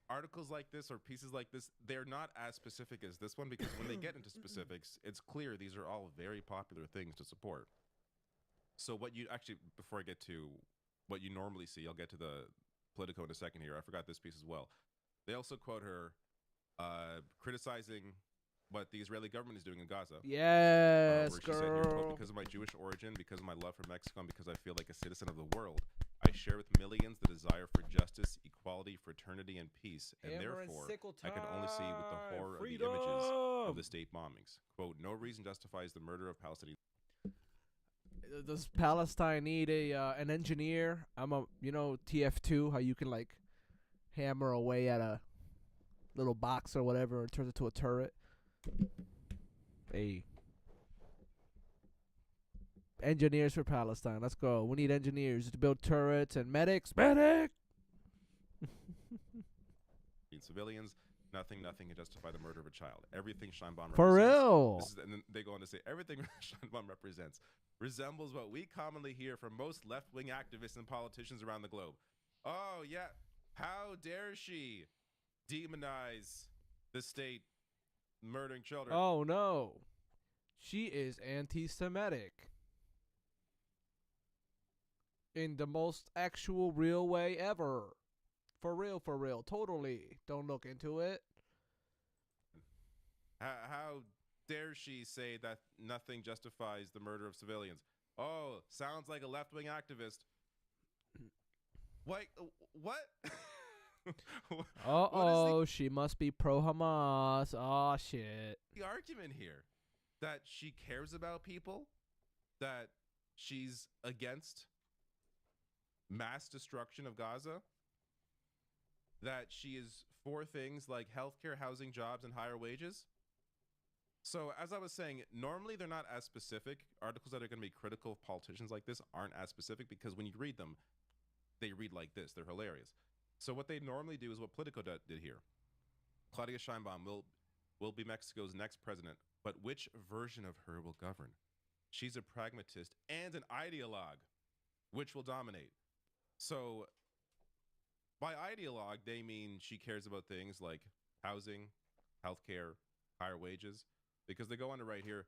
articles like this or pieces like this, they're not as specific as this one because when they get into specifics, it's clear these are all very popular things to support. So what you actually, before I get to what you normally see, I'll get to the Politico in a second here. I forgot this piece as well. They also quote her criticizing what the Israeli government is doing in Gaza. Yes, where she said here, quote, "Because of my Jewish origin, because of my love for Mexico, and because I feel like a citizen of the world, I share with millions the desire for justice, equality, fraternity, and peace, and therefore I can only see with the horror of the images of the state bombings." Quote, "No reason justifies the murder of Palestinians." Does Palestine need an engineer? I'm a TF2, how you can like hammer away at a little box or whatever and turns it to a turret. Hey, engineers for Palestine. Let's go. We need engineers to build turrets and medics. Medic. Civilians, nothing can justify the murder of a child. Everything Sheinbaum represents. For real. And then they go on to say everything Sheinbaum represents resembles what we commonly hear from most left-wing activists and politicians around the globe. Oh yeah, how dare she demonize the state murdering children? Oh no, she is anti-Semitic in the most actual real way ever. For real, totally. Don't look into it. How dare she say that nothing justifies the murder of civilians? Oh, sounds like a left-wing activist. What? Uh-oh, she must be pro-Hamas. Oh, shit. The argument here that she cares about people, that she's against mass destruction of Gaza, that she is for things like healthcare, housing, jobs, and higher wages. So as I was saying, normally they're not as specific. Articles that are going to be critical of politicians like this aren't as specific because when you read them, they read like this. They're hilarious. So what they normally do is what Politico did here. Claudia Sheinbaum will be Mexico's next president, but which version of her will govern? She's a pragmatist and an ideologue. Which will dominate? So by ideologue, they mean she cares about things like housing, healthcare, higher wages, because they go on to write here,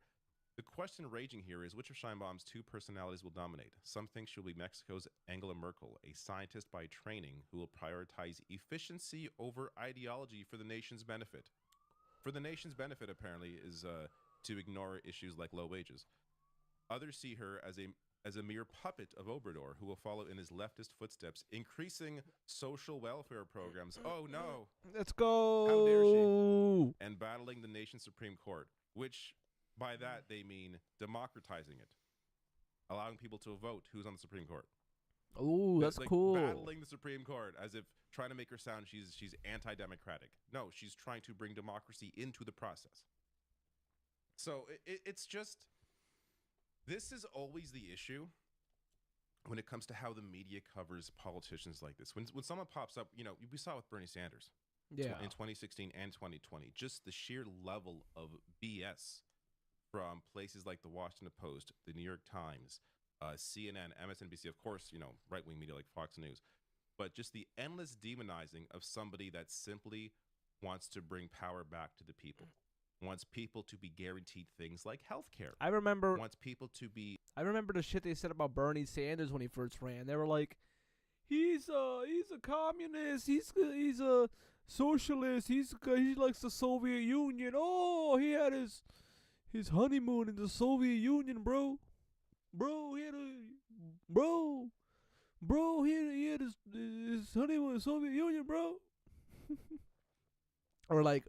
the question raging here is which of Sheinbaum's two personalities will dominate? Some think she'll be Mexico's Angela Merkel, a scientist by training who will prioritize efficiency over ideology for the nation's benefit. For the nation's benefit, apparently, is to ignore issues like low wages. Others see her as a as a mere puppet of Obrador who will follow in his leftist footsteps, increasing social welfare programs. Oh no. Let's go. How dare she? And battling the nation's Supreme Court, which by that they mean democratizing it, allowing people to vote who's on the Supreme Court. Ooh, that's like cool. Battling the Supreme Court as if trying to make her sound she's anti-democratic. No, she's trying to bring democracy into the process. So it's just, this is always the issue when it comes to how the media covers politicians like this. When someone pops up, you know, we saw with Bernie Sanders in 2016 and 2020, just the sheer level of BS from places like the Washington Post, the New York Times, CNN, MSNBC, of course, you know, right-wing media like Fox News, but just the endless demonizing of somebody that simply wants to bring power back to the people, wants people to be guaranteed things like healthcare. I remember the shit they said about Bernie Sanders when he first ran. They were like, he's a communist, he's a socialist, he likes the Soviet Union. Oh, he had his honeymoon in the Soviet Union, bro. He had his honeymoon in the Soviet Union, bro. or like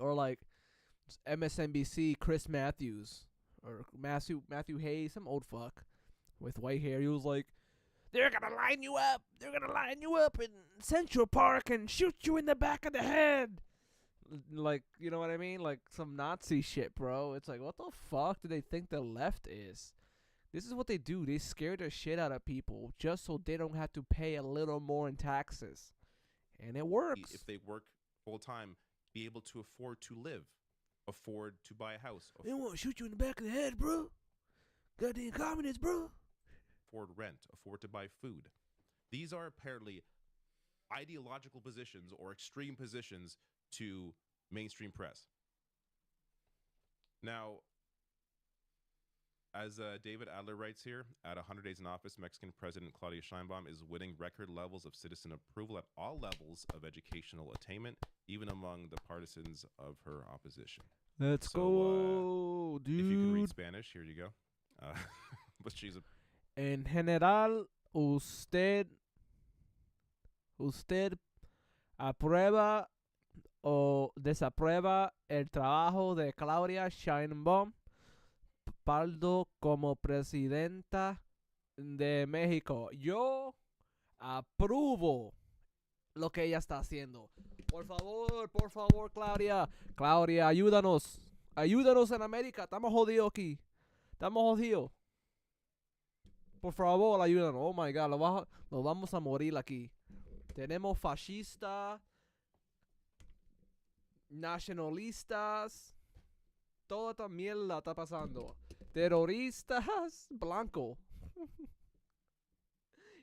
MSNBC Chris Matthews or Matthew Hayes, some old fuck with white hair. He was like, they're gonna line you up in Central Park and shoot you in the back of the head. Like, you know what I mean? Like some Nazi shit, bro. It's like, what the fuck do they think the left is? This is what they do. They scare the shit out of people just so they don't have to pay a little more in taxes. And it works. If they work full time, be able to afford to live, afford to buy a house. They won't shoot you in the back of the head, bro. Goddamn communists, bro. Afford rent, afford to buy food. These are apparently ideological positions or extreme positions to mainstream press. Now, as David Adler writes here, at 100 days in office, Mexican President Claudia Sheinbaum is winning record levels of citizen approval at all levels of educational attainment, even among the partisans of her opposition. Let's go, dude. If you can read Spanish, here you go. But she's a... En general, usted aprueba o desaprueba el trabajo de Claudia Sheinbaum Pardo como presidenta de México. Yo apruebo lo que ella está haciendo. Por favor, Claudia. Claudia, ayúdanos. Ayúdanos en América. Estamos jodidos aquí. Estamos jodidos. Por favor, ayúdanos. Oh my God, nos vamos a morir aquí. Tenemos fascistas, nacionalistas. Toda esta mierda está pasando. Terroristas blancos.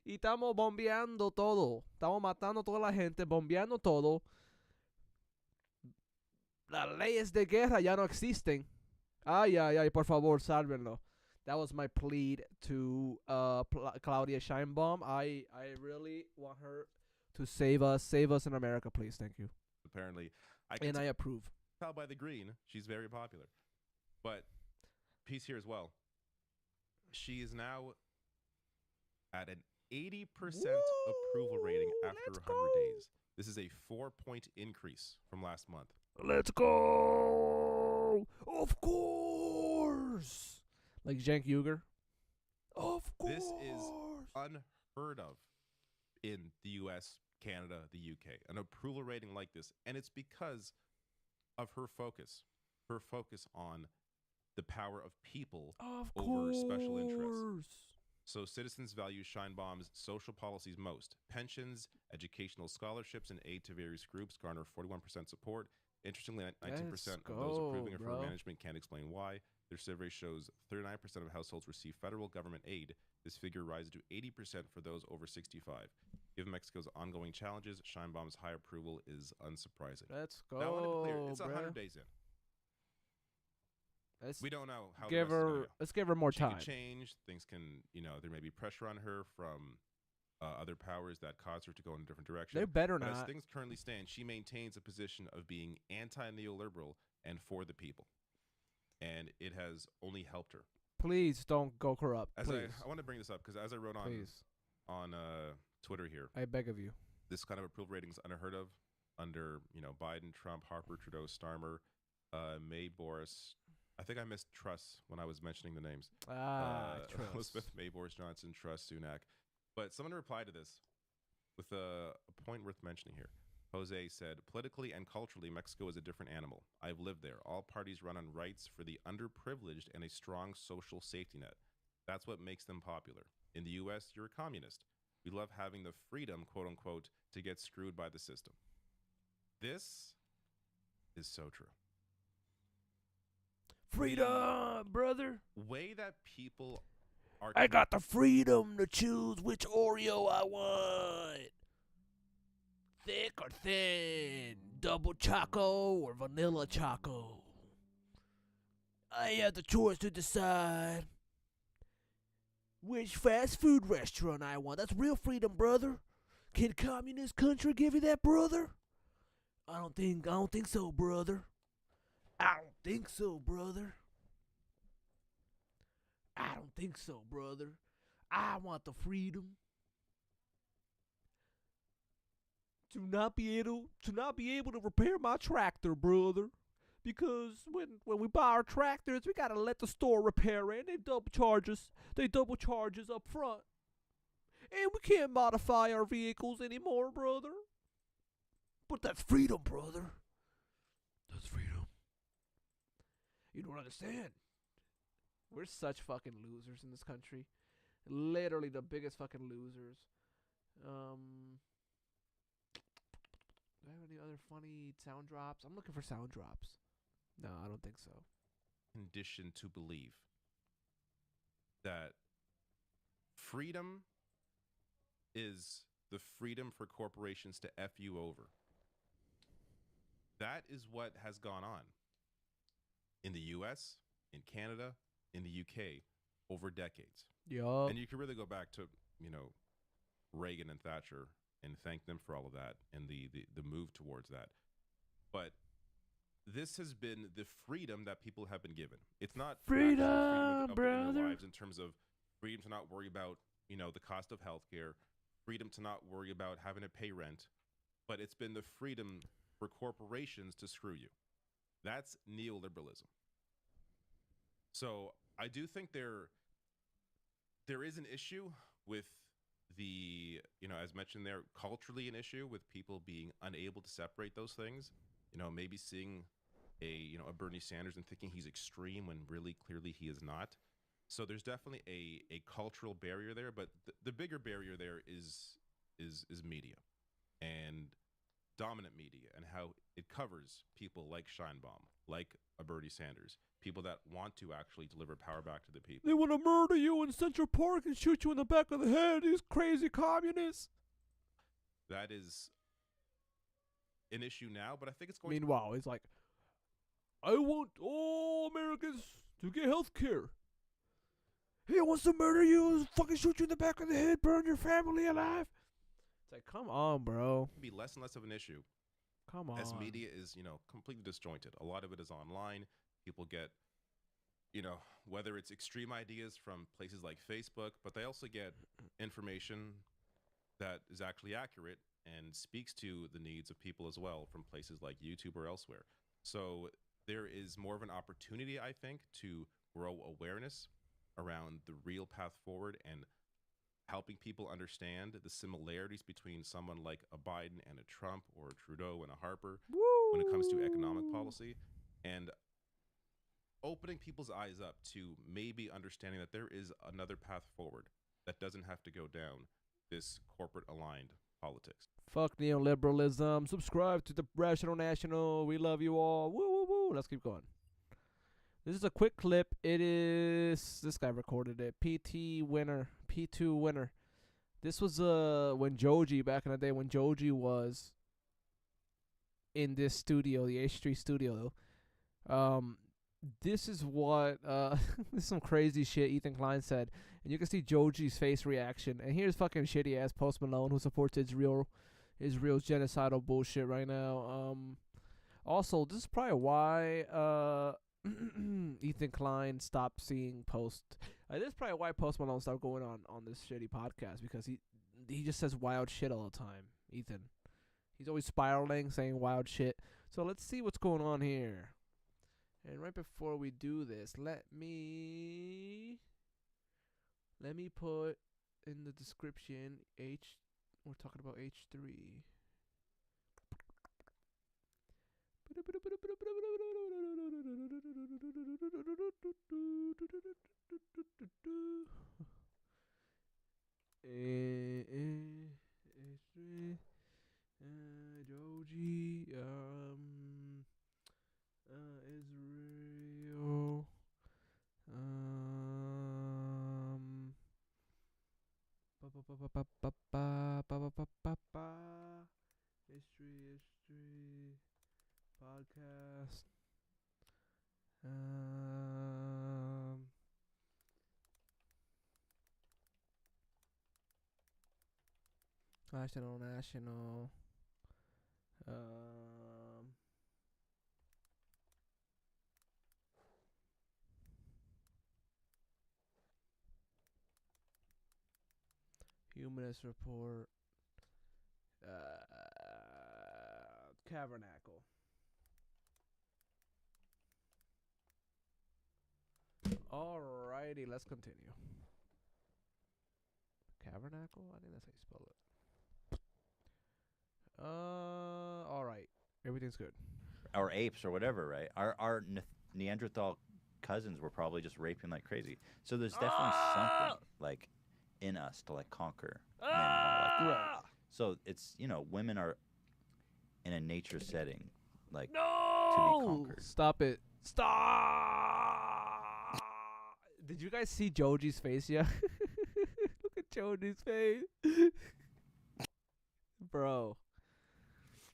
Y estamos bombeando todo. Estamos matando a toda la gente, bombeando todo. Las leyes de guerra ya no existen. Ay, por favor, sálvenlo. That was my plea to Claudia Sheinbaum. I really want her to save us in America, please. Thank you. Apparently. I approve. Tell by the green, she's very popular. But piece here as well. She is now at an 80% approval rating after 100 days. This is a 4-point increase from last month. Let's go! Of course! Like Cenk Uygur. Of course! This is unheard of in the US, Canada, the UK. An approval rating like this. And it's because of her focus. Her focus on the power of people over special interests. So citizens value Sheinbaum's social policies most. Pensions, educational scholarships, and aid to various groups garner 41% support. Interestingly, 19% of those approving of her management can't explain why. Their survey shows 39% of households receive federal government aid. This figure rises to 80% for those over 65. Given Mexico's ongoing challenges, Sheinbaum's high approval is unsurprising. Let's go. Now, I want to be clear, it's 100 days in. We don't know how let's give her more time. She can change. Things can, there may be pressure on her from other powers that cause her to go in a different direction. They better but not. As things currently stand, she maintains a position of being anti-neoliberal and for the people. And it has only helped her. Please don't go corrupt. As Please. I want to bring this up because as I wrote on Twitter here, I beg of you. this kind of approval rating is unheard of under Biden, Trump, Harper, Trudeau, Starmer, May, Boris. I think I missed Truss when I was mentioning the names. Truss. Elizabeth May, Boris Johnson, Truss, Sunak. But someone replied to this with a point worth mentioning here. Jose said, politically and culturally, Mexico is a different animal. I've lived there. All parties run on rights for the underprivileged and a strong social safety net. That's what makes them popular. In the U.S., you're a communist. We love having the freedom, quote unquote, to get screwed by the system. This is so true. Freedom, brother. Way that people are... I got the freedom to choose which Oreo I want. Thick or thin, double choco or vanilla choco. I have the choice to decide which fast food restaurant I want. That's real freedom, brother. Can communist country give you that, brother? I don't think so, brother. I don't think so, brother. I don't think so, brother. I want the freedom to not be able to repair my tractor, brother. Because when we buy our tractors, we gotta let the store repair it. They double charge us up front. And we can't modify our vehicles anymore, brother. But that's freedom, brother. That's freedom. You don't understand. We're such fucking losers in this country. Literally the biggest fucking losers. Do I have any other funny sound drops? I'm looking for sound drops. No, I don't think so. Conditioned to believe that freedom is the freedom for corporations to F you over. That is what has gone on in the US, in Canada, in the UK over decades. Yup. And you can really go back to, Reagan and Thatcher and thank them for all of that and the move towards that. But this has been the freedom that people have been given. It's not freedom, of brother. their lives in terms of freedom to not worry about, the cost of healthcare, freedom to not worry about having to pay rent, but it's been the freedom for corporations to screw you. That's neoliberalism. So I do think there is an issue with the, as mentioned there, culturally an issue with people being unable to separate those things. Maybe seeing a Bernie Sanders and thinking he's extreme when really clearly he is not. So there's definitely a cultural barrier there, but the bigger barrier there is media and dominant media and how it covers people like Sheinbaum, like a Bernie Sanders, people that want to actually deliver power back to the people. They want to murder you in Central Park and shoot you in the back of the head, these crazy communists. That is an issue now, but I think it's going Meanwhile, it's like, I want all Americans to get health care. He wants to murder you, fucking shoot you in the back of the head, burn your family alive. It's like, come on, bro. Be less and less of an issue. Come on. As media is, completely disjointed. A lot of it is online. People get, whether it's extreme ideas from places like Facebook, but they also get information that is actually accurate and speaks to the needs of people as well from places like YouTube or elsewhere. So there is more of an opportunity, I think, to grow awareness around the real path forward and helping people understand the similarities between someone like a Biden and a Trump or a Trudeau and a Harper when it comes to economic policy, and opening people's eyes up to maybe understanding that there is another path forward that doesn't have to go down this corporate aligned politics. Fuck neoliberalism. Subscribe to the Rational National. We love you all. Woo, woo, woo. Let's keep going. This is a quick clip. It is... This guy recorded it. P2 winner. This was when Joji, back in the day, when Joji was in this studio, the H3 studio, though. This is what... this is some crazy shit Ethan Klein said. And you can see Joji's face reaction. And here's fucking shitty-ass Post Malone who supports Israel's genocidal bullshit right now. Also, this is probably why... Ethan Ethan Klein stopped seeing Post. This is probably why Post Malone stopped going on this shitty podcast, because he just says wild shit all the time. Ethan, he's always spiraling, saying wild shit. So let's see what's going on here. And right before we do this, let me put in the description we're talking about H3. H3 Joji Israel history podcast national Humanist Report Tabernacle. Alrighty, let's continue. Tabernacle? I think that's how you spell it. Alright. Everything's good. Or apes or whatever, right? Our Neanderthal cousins were probably just raping like crazy. So there's definitely something like in us to like conquer men and all like that. So it's, you know, women are in a nature setting like to be conquered. Stop it. Stop. Did you guys see Joji's face yet? Look at Joji's face. Bro.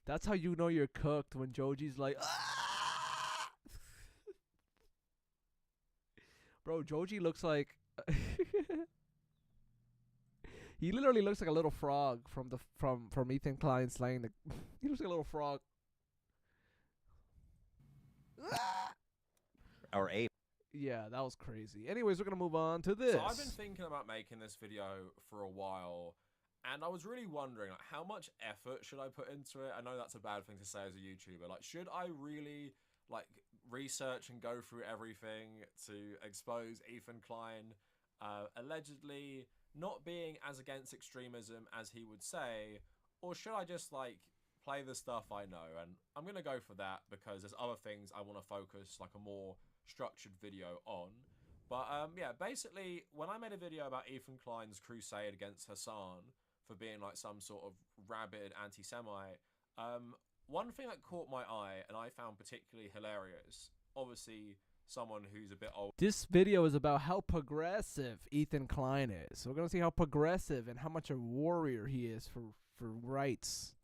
That's how you know you're cooked, when Joji's like, ah! Bro, Joji looks like he literally looks like a little frog from Ethan Klein slaying the he looks like a little frog. Or ape. Yeah, that was crazy. Anyways, we're gonna move on to this. So I've been thinking about making this video for a while, and I was really wondering, like, how much effort should I put into it? I know that's a bad thing to say as a YouTuber. Like, should I really like research and go through everything to expose Ethan Klein allegedly not being as against extremism as he would say, or should I just like play the stuff I know? And I'm gonna go for that because there's other things I want to focus like a more structured video on. But yeah, basically when I made a video about Ethan Klein's crusade against Hassan for being like some sort of rabid anti-Semite, one thing that caught my eye and I found particularly hilarious, obviously someone who's a bit old. This video is about how progressive Ethan Klein is. So we're gonna see how progressive and how much a warrior he is for rights.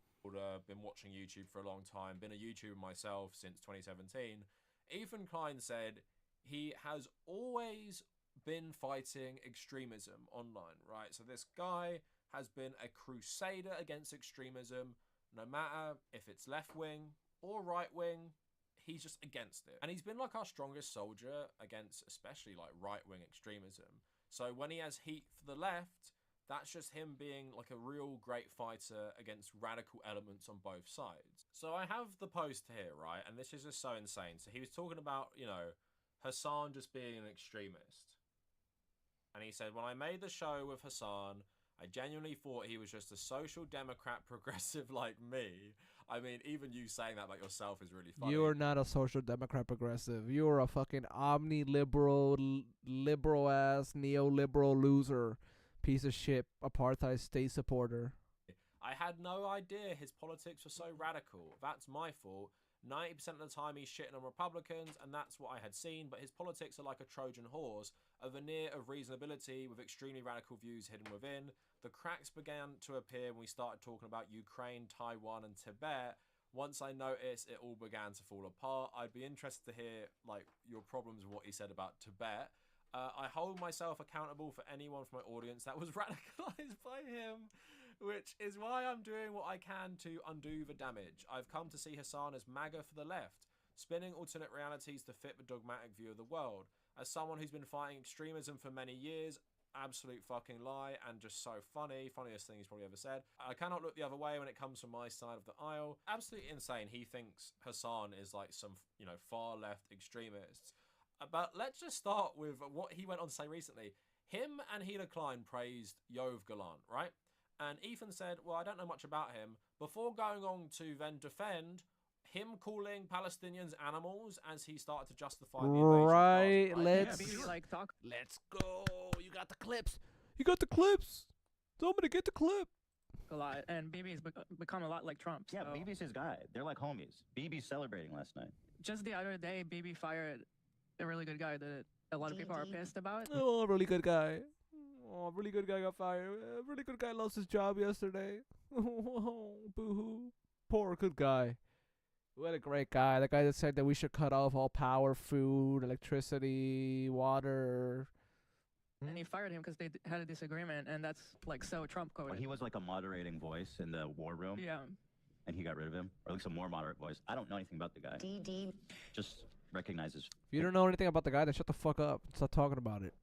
Been watching YouTube for a long time, been a YouTuber myself since 2017. Ethan Klein said he has always been fighting extremism online, right? So this guy has been a crusader against extremism, no matter if it's left-wing or right-wing, he's just against it. And he's been like our strongest soldier against especially like right-wing extremism. So when he has heat for the left, that's just him being like a real great fighter against radical elements on both sides. So I have the post here, right? And this is just so insane. So he was talking about, you know, Hassan just being an extremist. And he said, when I made the show with Hassan, I genuinely thought he was just a social democrat progressive like me. I mean, even you saying that about yourself is really funny. You are not a social democrat progressive. You are a fucking omni-liberal, liberal-ass, neoliberal loser. Piece of shit, apartheid state supporter. I had no idea his politics were so radical. That's my fault. 90% of the time he's shitting on Republicans, and that's what I had seen, but his politics are like a Trojan horse, a veneer of reasonability with extremely radical views hidden within. The cracks began to appear when we started talking about Ukraine, Taiwan, and Tibet. Once I noticed, it all began to fall apart. I'd be interested to hear like your problems with what he said about Tibet. I hold myself accountable for anyone from my audience that was radicalized by him, which is why I'm doing what I can to undo the damage. I've come to see Hassan as MAGA for the left. spinning alternate realities to fit the dogmatic view of the world. As someone who's been fighting extremism for many years, absolute fucking lie and just so funny. Funniest thing he's probably ever said. I cannot look the other way when it comes from my side of the aisle. Absolutely insane. He thinks Hassan is like some, far left extremists. But let's just start with what he went on to say recently. Him and Hila Klein praised Yoav Galant, right? And Ethan said, well, I don't know much about him, before going on to then defend him calling Palestinians animals as he started to justify the invasion Right, of Gaza, right? let's go. You got the clips. You got the clips. Somebody get the clip. A lot, and BB's become a lot like Trump. Yeah, so. BB's his guy. They're like homies. BB's celebrating last night. Just the other day, BB fired a really good guy that a lot of people are pissed about. Oh, really good guy. Oh, really good guy got fired. A really good guy lost his job yesterday. Oh, boo-hoo. Poor good guy. What a great guy. The guy that said that we should cut off all power, food, electricity, water. And he fired him because they had a disagreement, and that's like so Trump coded. Well, he was like a moderating voice in the war room. Yeah. And he got rid of him, or at least a more moderate voice. I don't know anything about the guy. Just recognizes. If you don't know anything about the guy, then shut the fuck up. Stop talking about it.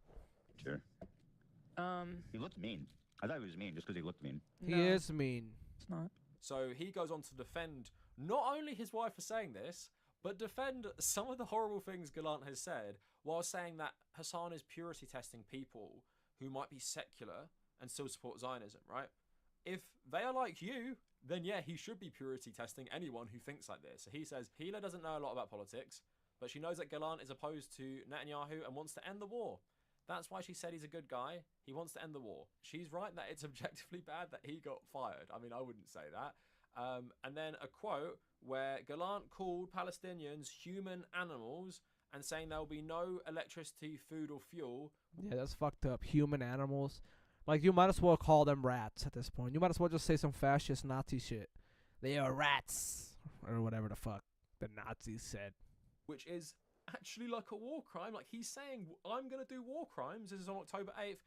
Sure. He looked mean. I thought he was mean just because he looked mean. He is mean. It's not. So he goes on to defend not only his wife for saying this, but defend some of the horrible things Galant has said, while saying that Hassan is purity testing people who might be secular and still support Zionism, right? If they are like you, then yeah, he should be purity testing anyone who thinks like this. So he says, Hila doesn't know a lot about politics, but she knows that Galant is opposed to Netanyahu and wants to end the war. That's why she said he's a good guy. He wants to end the war. She's right that it's objectively bad that he got fired. I mean, I wouldn't say that. And then a quote where Galant called Palestinians human animals and saying there will be no electricity, food, or fuel. Yeah, that's fucked up. Human animals. Like, you might as well call them rats at this point. You might as well just say some fascist Nazi shit. They are rats. Or whatever the fuck the Nazis said. Which is actually like a war crime. Like, he's saying, I'm going to do war crimes. This is on October 8th.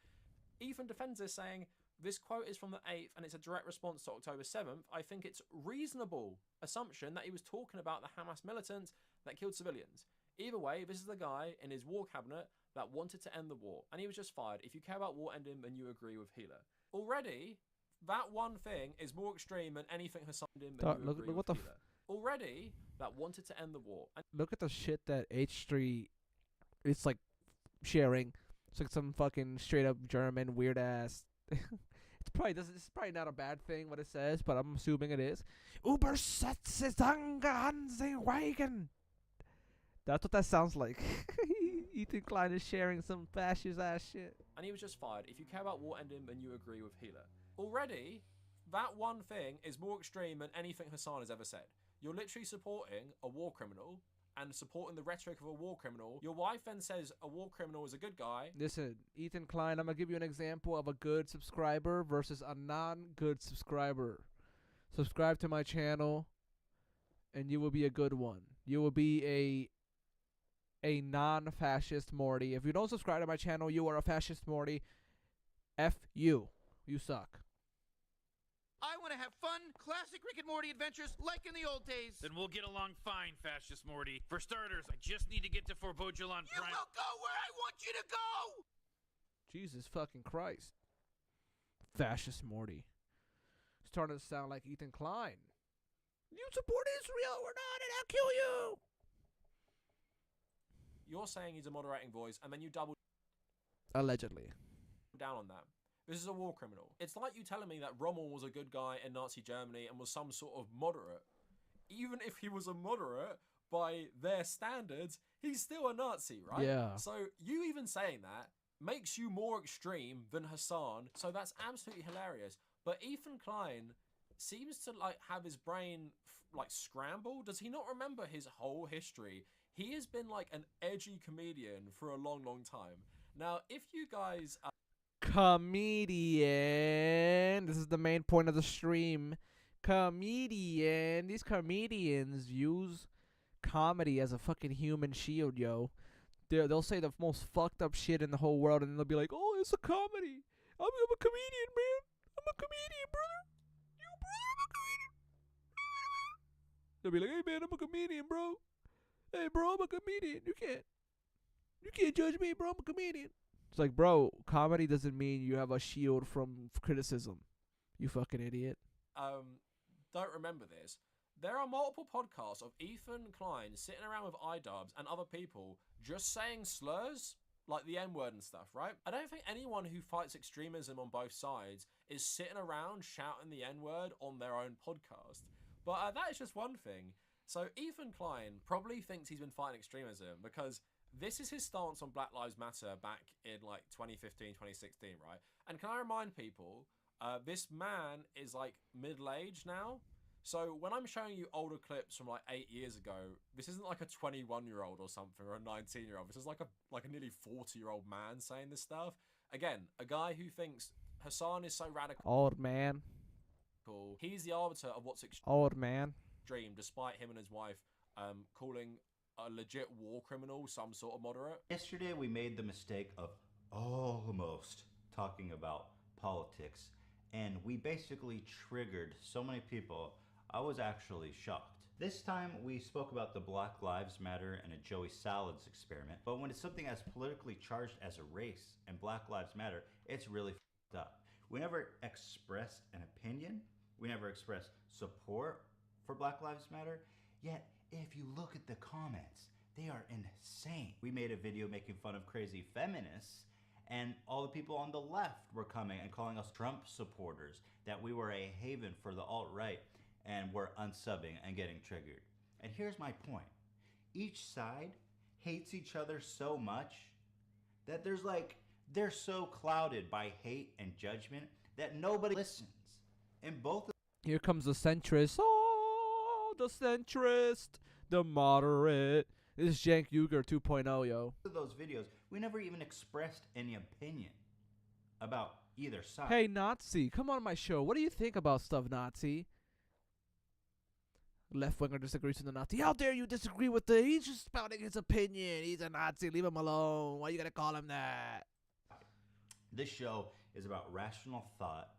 Ethan defends this, saying, this quote is from the 8th and it's a direct response to October 7th. I think it's reasonable assumption that he was talking about the Hamas militants that killed civilians. Either way, this is the guy in his war cabinet that wanted to end the war. And he was just fired. If you care about war ending, then you agree with Hila. Already, that one thing is more extreme than anything Hassan did than you agree with Hila. Already, that wanted to end the war. And look at the shit that H Street is like sharing. It's like some fucking straight up German weird ass. It's probably not a bad thing what it says, but I'm assuming it is. Wagen. That's what that sounds like. Ethan Klein is sharing some fascist ass shit. And he was just fired. If you care about war ending, then you agree with Hila. Already, that one thing is more extreme than anything Hassan has ever said. You're literally supporting a war criminal and supporting the rhetoric of a war criminal. Your wife then says a war criminal is a good guy. Listen, Ethan Klein, I'm going to give you an example of a good subscriber versus a non-good subscriber. Subscribe to my channel, and you will be a good one. You will be a non-fascist Morty. If you don't subscribe to my channel, you are a fascist Morty. F you. You suck. I want to have fun, classic Rick and Morty adventures like in the old days. Then we'll get along fine, Fascist Morty. For starters, I just need to get to Fort Bojulan Prime. You will go where I want you to go! Jesus fucking Christ. Fascist Morty. Starting to sound like Ethan Klein. You support Israel or not, and I'll kill you! You're saying he's a moderating voice, and then you double Allegedly. down on that. This is a war criminal. It's like you telling me that Rommel was a good guy in Nazi Germany and was some sort of moderate. Even if he was a moderate, by their standards, he's still a Nazi, right? Yeah. So you even saying that makes you more extreme than Hassan, so that's absolutely hilarious. But Ethan Klein seems to like have his brain like scrambled. Does he not remember his whole history? He has been like an edgy comedian for a long, long time. Now, if you guys... Comedian. This is the main point of the stream. Comedian. These comedians use comedy as a fucking human shield, yo. They'll say the most fucked up shit in the whole world, and then they'll be like, oh, it's a comedy. I'm a comedian, man. I'm a comedian, brother. You, brother, I'm a comedian. They'll be like, hey, man, I'm a comedian, bro. Hey, bro, I'm a comedian. You can't judge me, bro. I'm a comedian. It's like, bro, comedy doesn't mean you have a shield from criticism. You fucking idiot. Don't remember this. There are multiple podcasts of Ethan Klein sitting around with iDubbbz and other people just saying slurs, like the N-word and stuff, right? I don't think anyone who fights extremism on both sides is sitting around shouting the N-word on their own podcast. But that is just one thing. So Ethan Klein probably thinks he's been fighting extremism because this is his stance on Black Lives Matter back in like 2015, 2016, right? And can I remind people, this man is like middle-aged now. So when I'm showing you older clips from like 8 years ago, this isn't like a 21-year-old or something or a 19-year-old. This is like a nearly 40-year-old man saying this stuff. Again, a guy who thinks Hassan is so radical. Old man. He's the arbiter of what's Old man. extreme, despite him and his wife calling a legit war criminal some sort of moderate. Yesterday we made the mistake of almost talking about politics, and we basically triggered so many people. I was actually shocked. This time we spoke about the Black Lives Matter and a Joey Salads experiment, but when it's something as politically charged as a race and Black Lives Matter, it's really f***ed up. We never expressed an opinion, we never expressed support for Black Lives Matter, yet if you look at the comments, they are insane. We made a video making fun of crazy feminists, and all the people on the left were coming and calling us Trump supporters, that we were a haven for the alt-right, and we're unsubbing and getting triggered. And here's my point. Each side hates each other so much that they're so clouded by hate and judgment that nobody listens. And both of Here comes the centrist. Oh, the centrist. The moderate. This is Jank Uger 2.0, yo. those videos, we never even expressed any opinion about either side. Hey, Nazi, come on my show. What do you think about stuff, Nazi? Left-winger disagrees with the Nazi. How dare you disagree with the... He's just spouting his opinion. He's a Nazi. Leave him alone. Why you gotta call him that? This show is about rational thought.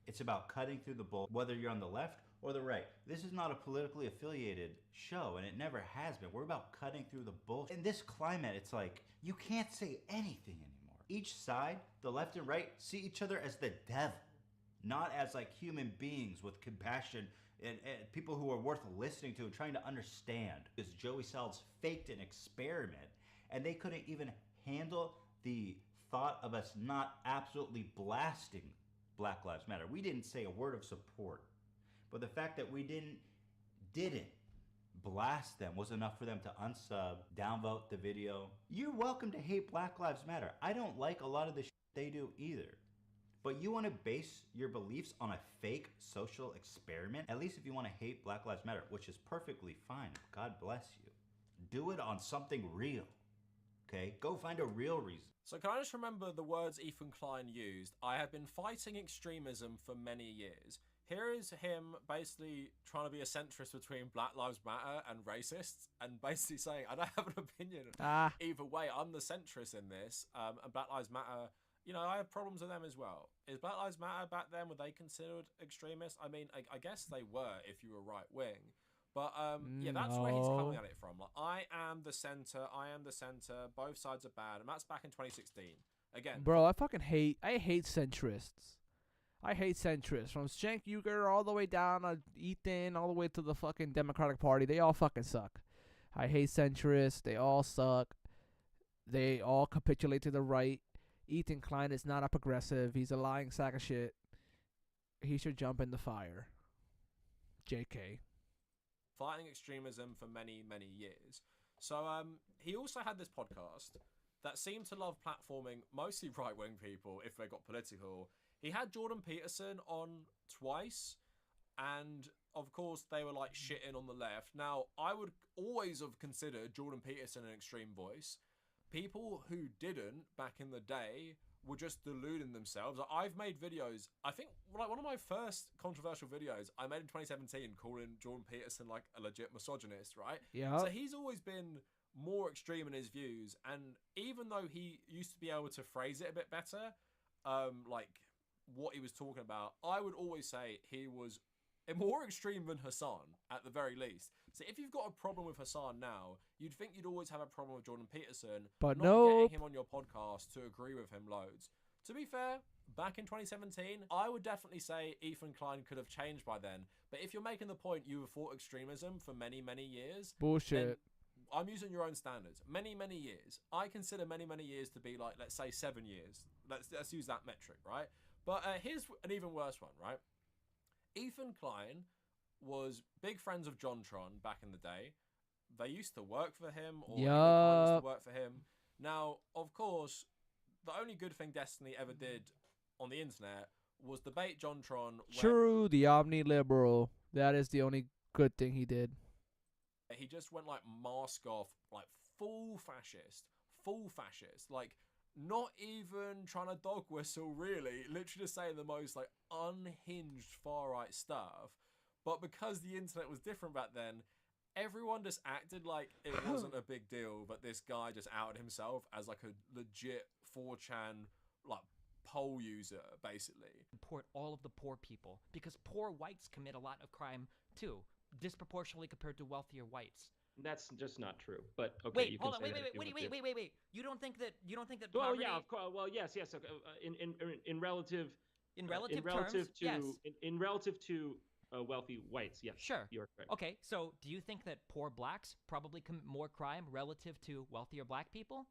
It's about cutting through the bull, whether you're on the left or the right. This is not a politically affiliated show, and it never has been. We're about cutting through the bullshit. In this climate, it's like, you can't say anything anymore. Each side, the left and right, see each other as the devil, not as like human beings with compassion and people who are worth listening to and trying to understand. Because Joey Salads faked an experiment, and they couldn't even handle the thought of us not absolutely blasting Black Lives Matter. We didn't say a word of support, but the fact that we didn't blast them was enough for them to unsub, downvote the video. You're welcome to hate Black Lives Matter. I don't like a lot of the shit they do either. But you want to base your beliefs on a fake social experiment? At least if you want to hate Black Lives Matter, which is perfectly fine. God bless you. Do it on something real. Okay? Go find a real reason. So can I just remember the words Ethan Klein used? I have been fighting extremism for many years. Here is him basically trying to be a centrist between Black Lives Matter and racists, and basically saying, I don't have an opinion either way. I'm the centrist in this, and Black Lives Matter, you know, I have problems with them as well. Is Black Lives Matter back then, were they considered extremists? I mean, I guess they were if you were right wing. But yeah, that's where he's coming at it from. Like, I am the center, both sides are bad. And that's back in 2016. Again. Bro, I hate centrists. I hate centrists. From Shank Uger all the way down to Ethan, all the way to the fucking Democratic Party. They all fucking suck. I hate centrists. They all suck. They all capitulate to the right. Ethan Klein is not a progressive. He's a lying sack of shit. He should jump in the fire. JK. Fighting extremism for many, many years. So he also had this podcast that seemed to love platforming mostly right-wing people if they got political. He had Jordan Peterson on twice, and of course they were like shitting on the left. Now, I would always have considered Jordan Peterson an extreme voice. People who didn't back in the day were just deluding themselves. I've made videos, I think like one of my first controversial videos I made in 2017 calling Jordan Peterson like a legit misogynist, right? Yeah. So he's always been more extreme in his views, and even though he used to be able to phrase it a bit better, like what he was talking about, I would always say he was more extreme than Hassan at the very least. So if you've got a problem with Hassan now, you'd think you'd always have a problem with Jordan Peterson, But not nope. getting him on your podcast to agree with him loads. To be fair, back in 2017, I would definitely say Ethan Klein could have changed by then. But if you're making the point you have fought extremism for many, many years, Bullshit. then I'm using your own standards. Many, many years. I consider many, many years to be like, let's say 7 years. Let's use that metric, right? But here's an even worse one, right? Ethan Klein was big friends of JonTron back in the day. They used to work for him, or Ethan Klein used to work for him. Now, of course, the only good thing Destiny ever did on the internet was debate JonTron. True, the omni-liberal. That is the only good thing he did. He just went like mask off, like full fascist, like not even trying to dog whistle really, literally just saying the most like unhinged far right stuff. But because the internet was different back then, everyone just acted like it wasn't a big deal, but this guy just outed himself as like a legit 4chan like poll user, basically. Support all of the poor people, because poor whites commit a lot of crime too, disproportionately compared to wealthier whites. That's just not true. But okay, wait, you can hold on, say wait. You don't think that Well, poverty... yeah, of course. Well, yes. Okay. In relative terms, to yes. in relative to wealthy whites, yes. Sure. You're correct. Okay, so do you think that poor blacks probably commit more crime relative to wealthier black people?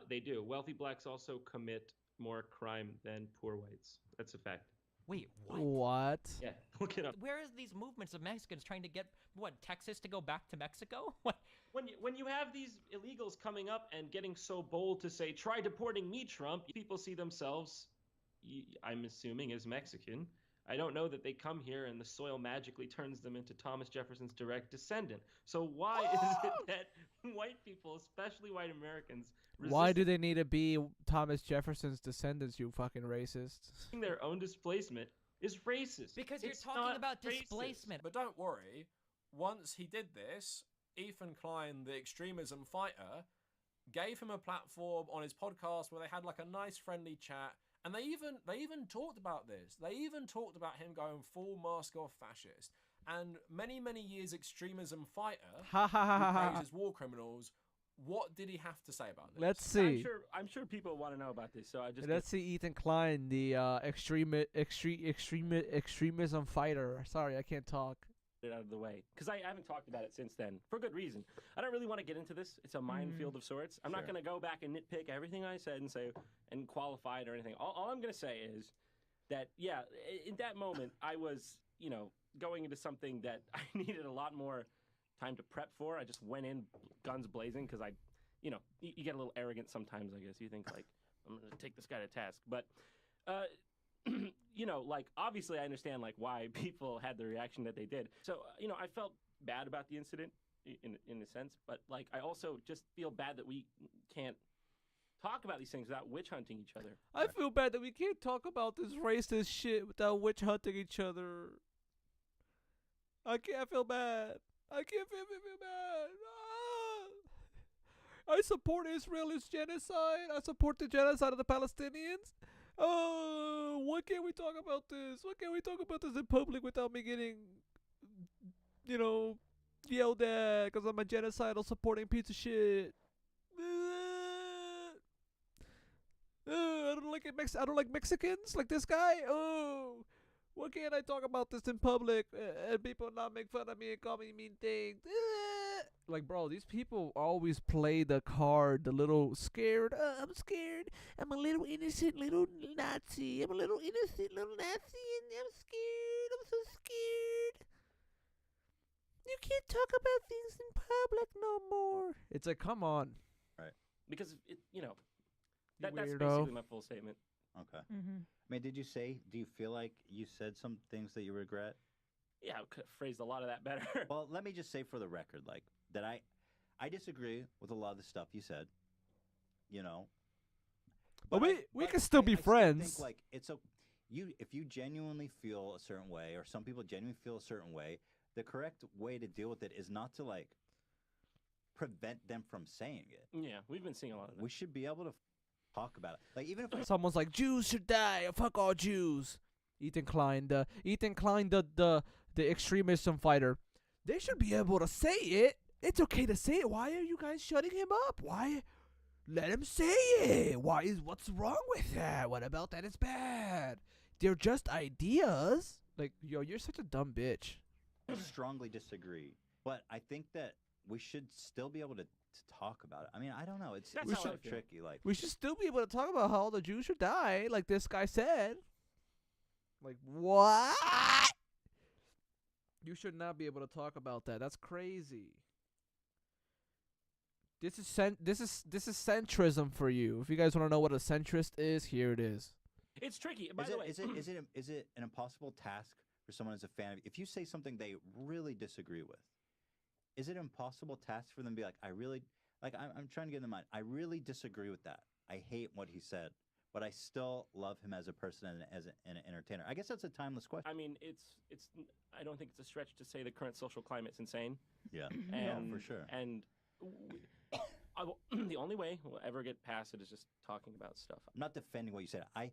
They do. Wealthy blacks also commit more crime than poor whites. That's a fact. Wait, what? What? Yeah, look it up. Where is these movements of Mexicans trying to get, Texas to go back to Mexico? What? When you have these illegals coming up and getting so bold to say, try deporting me, Trump, people see themselves, I'm assuming, as Mexican. I don't know that they come here and the soil magically turns them into Thomas Jefferson's direct descendant. So why is it that white people, especially white Americans, why do they need to be Thomas Jefferson's descendants, you fucking racists? Their own displacement is racist. Because you're talking about displacement. But don't worry, once he did this, Ethan Klein, the extremism fighter, gave him a platform on his podcast where they had like a nice friendly chat. And they even talked about this. They even talked about him going full mask off fascist. And many, many years extremism fighter who praises war criminals. What did he have to say about this? Let's see. I'm sure people want to know about this. So let's see Ethan Klein, the extremism fighter. Sorry, I can't talk. It out of the way, because I haven't talked about it since then, for good reason. I don't really want to get into this. It's a minefield of sorts. I'm not going to go back and nitpick everything I said and qualify it or anything. All I'm going to say is that, yeah, in that moment, I was, going into something that I needed a lot more time to prep for. I just went in guns blazing because you get a little arrogant sometimes, I guess. You think, like, I'm going to take this guy to task. But, obviously I understand, like, why people had the reaction that they did. So, I felt bad about the incident in a sense, but, like, I also just feel bad that we can't talk about these things without witch hunting each other. I feel bad that we can't talk about this racist shit without witch hunting each other. I feel bad. I can't feel bad. I support Israel's genocide. I support the genocide of the Palestinians. Oh, why can't we talk about this? Why can't we talk about this in public without me getting, yelled at because I'm a genocidal supporting piece of shit? I don't like it. I don't like Mexicans like this guy. Oh, why can't I talk about this in public and people not make fun of me and call me mean things? Like, bro, these people always play the card, the little scared. I'm scared. I'm a little innocent little Nazi. I'm a little innocent little Nazi, and I'm scared. I'm so scared. You can't talk about things in public no more. It's like, come on. Right. Because, that's weirdo. basically my full statement. Okay. I mean, do you feel like you said some things that you regret? Yeah, I could have phrased a lot of that better. Well, let me just say for the record, like, that I disagree with a lot of the stuff you said, But we can still be friends. I think, like, if you genuinely feel a certain way, or some people genuinely feel a certain way, the correct way to deal with it is not to, like, prevent them from saying it. Yeah, we've been seeing a lot of that. We should be able to talk about it. Like, even if someone's like, Jews should die, fuck all Jews. Ethan Klein, the extremism fighter. They should be able to say it. It's okay to say it. Why are you guys shutting him up? Why? Let him say it. What's wrong with that? What about that? It's bad. They're just ideas. Like, yo, you're such a dumb bitch. I strongly disagree, but I think that we should still be able to talk about it. I mean, I don't know. It's so tricky. Like, we should still be able to talk about how all the Jews should die, like this guy said. Like, what? You should not be able to talk about that. That's crazy. This is centrism for you. If you guys want to know what a centrist is, here it is. It's tricky. By the way, is it an impossible task for someone as a fan of, if you say something they really disagree with, is it an impossible task for them to be like, I'm trying to get in the mind, I really disagree with that. I hate what he said, but I still love him as a person and as an entertainer. I guess that's a timeless question. I mean, it's. I don't think it's a stretch to say the current social climate's insane. Yeah, and, for sure. And the only way we'll ever get past it is just talking about stuff. I'm not defending what you said. I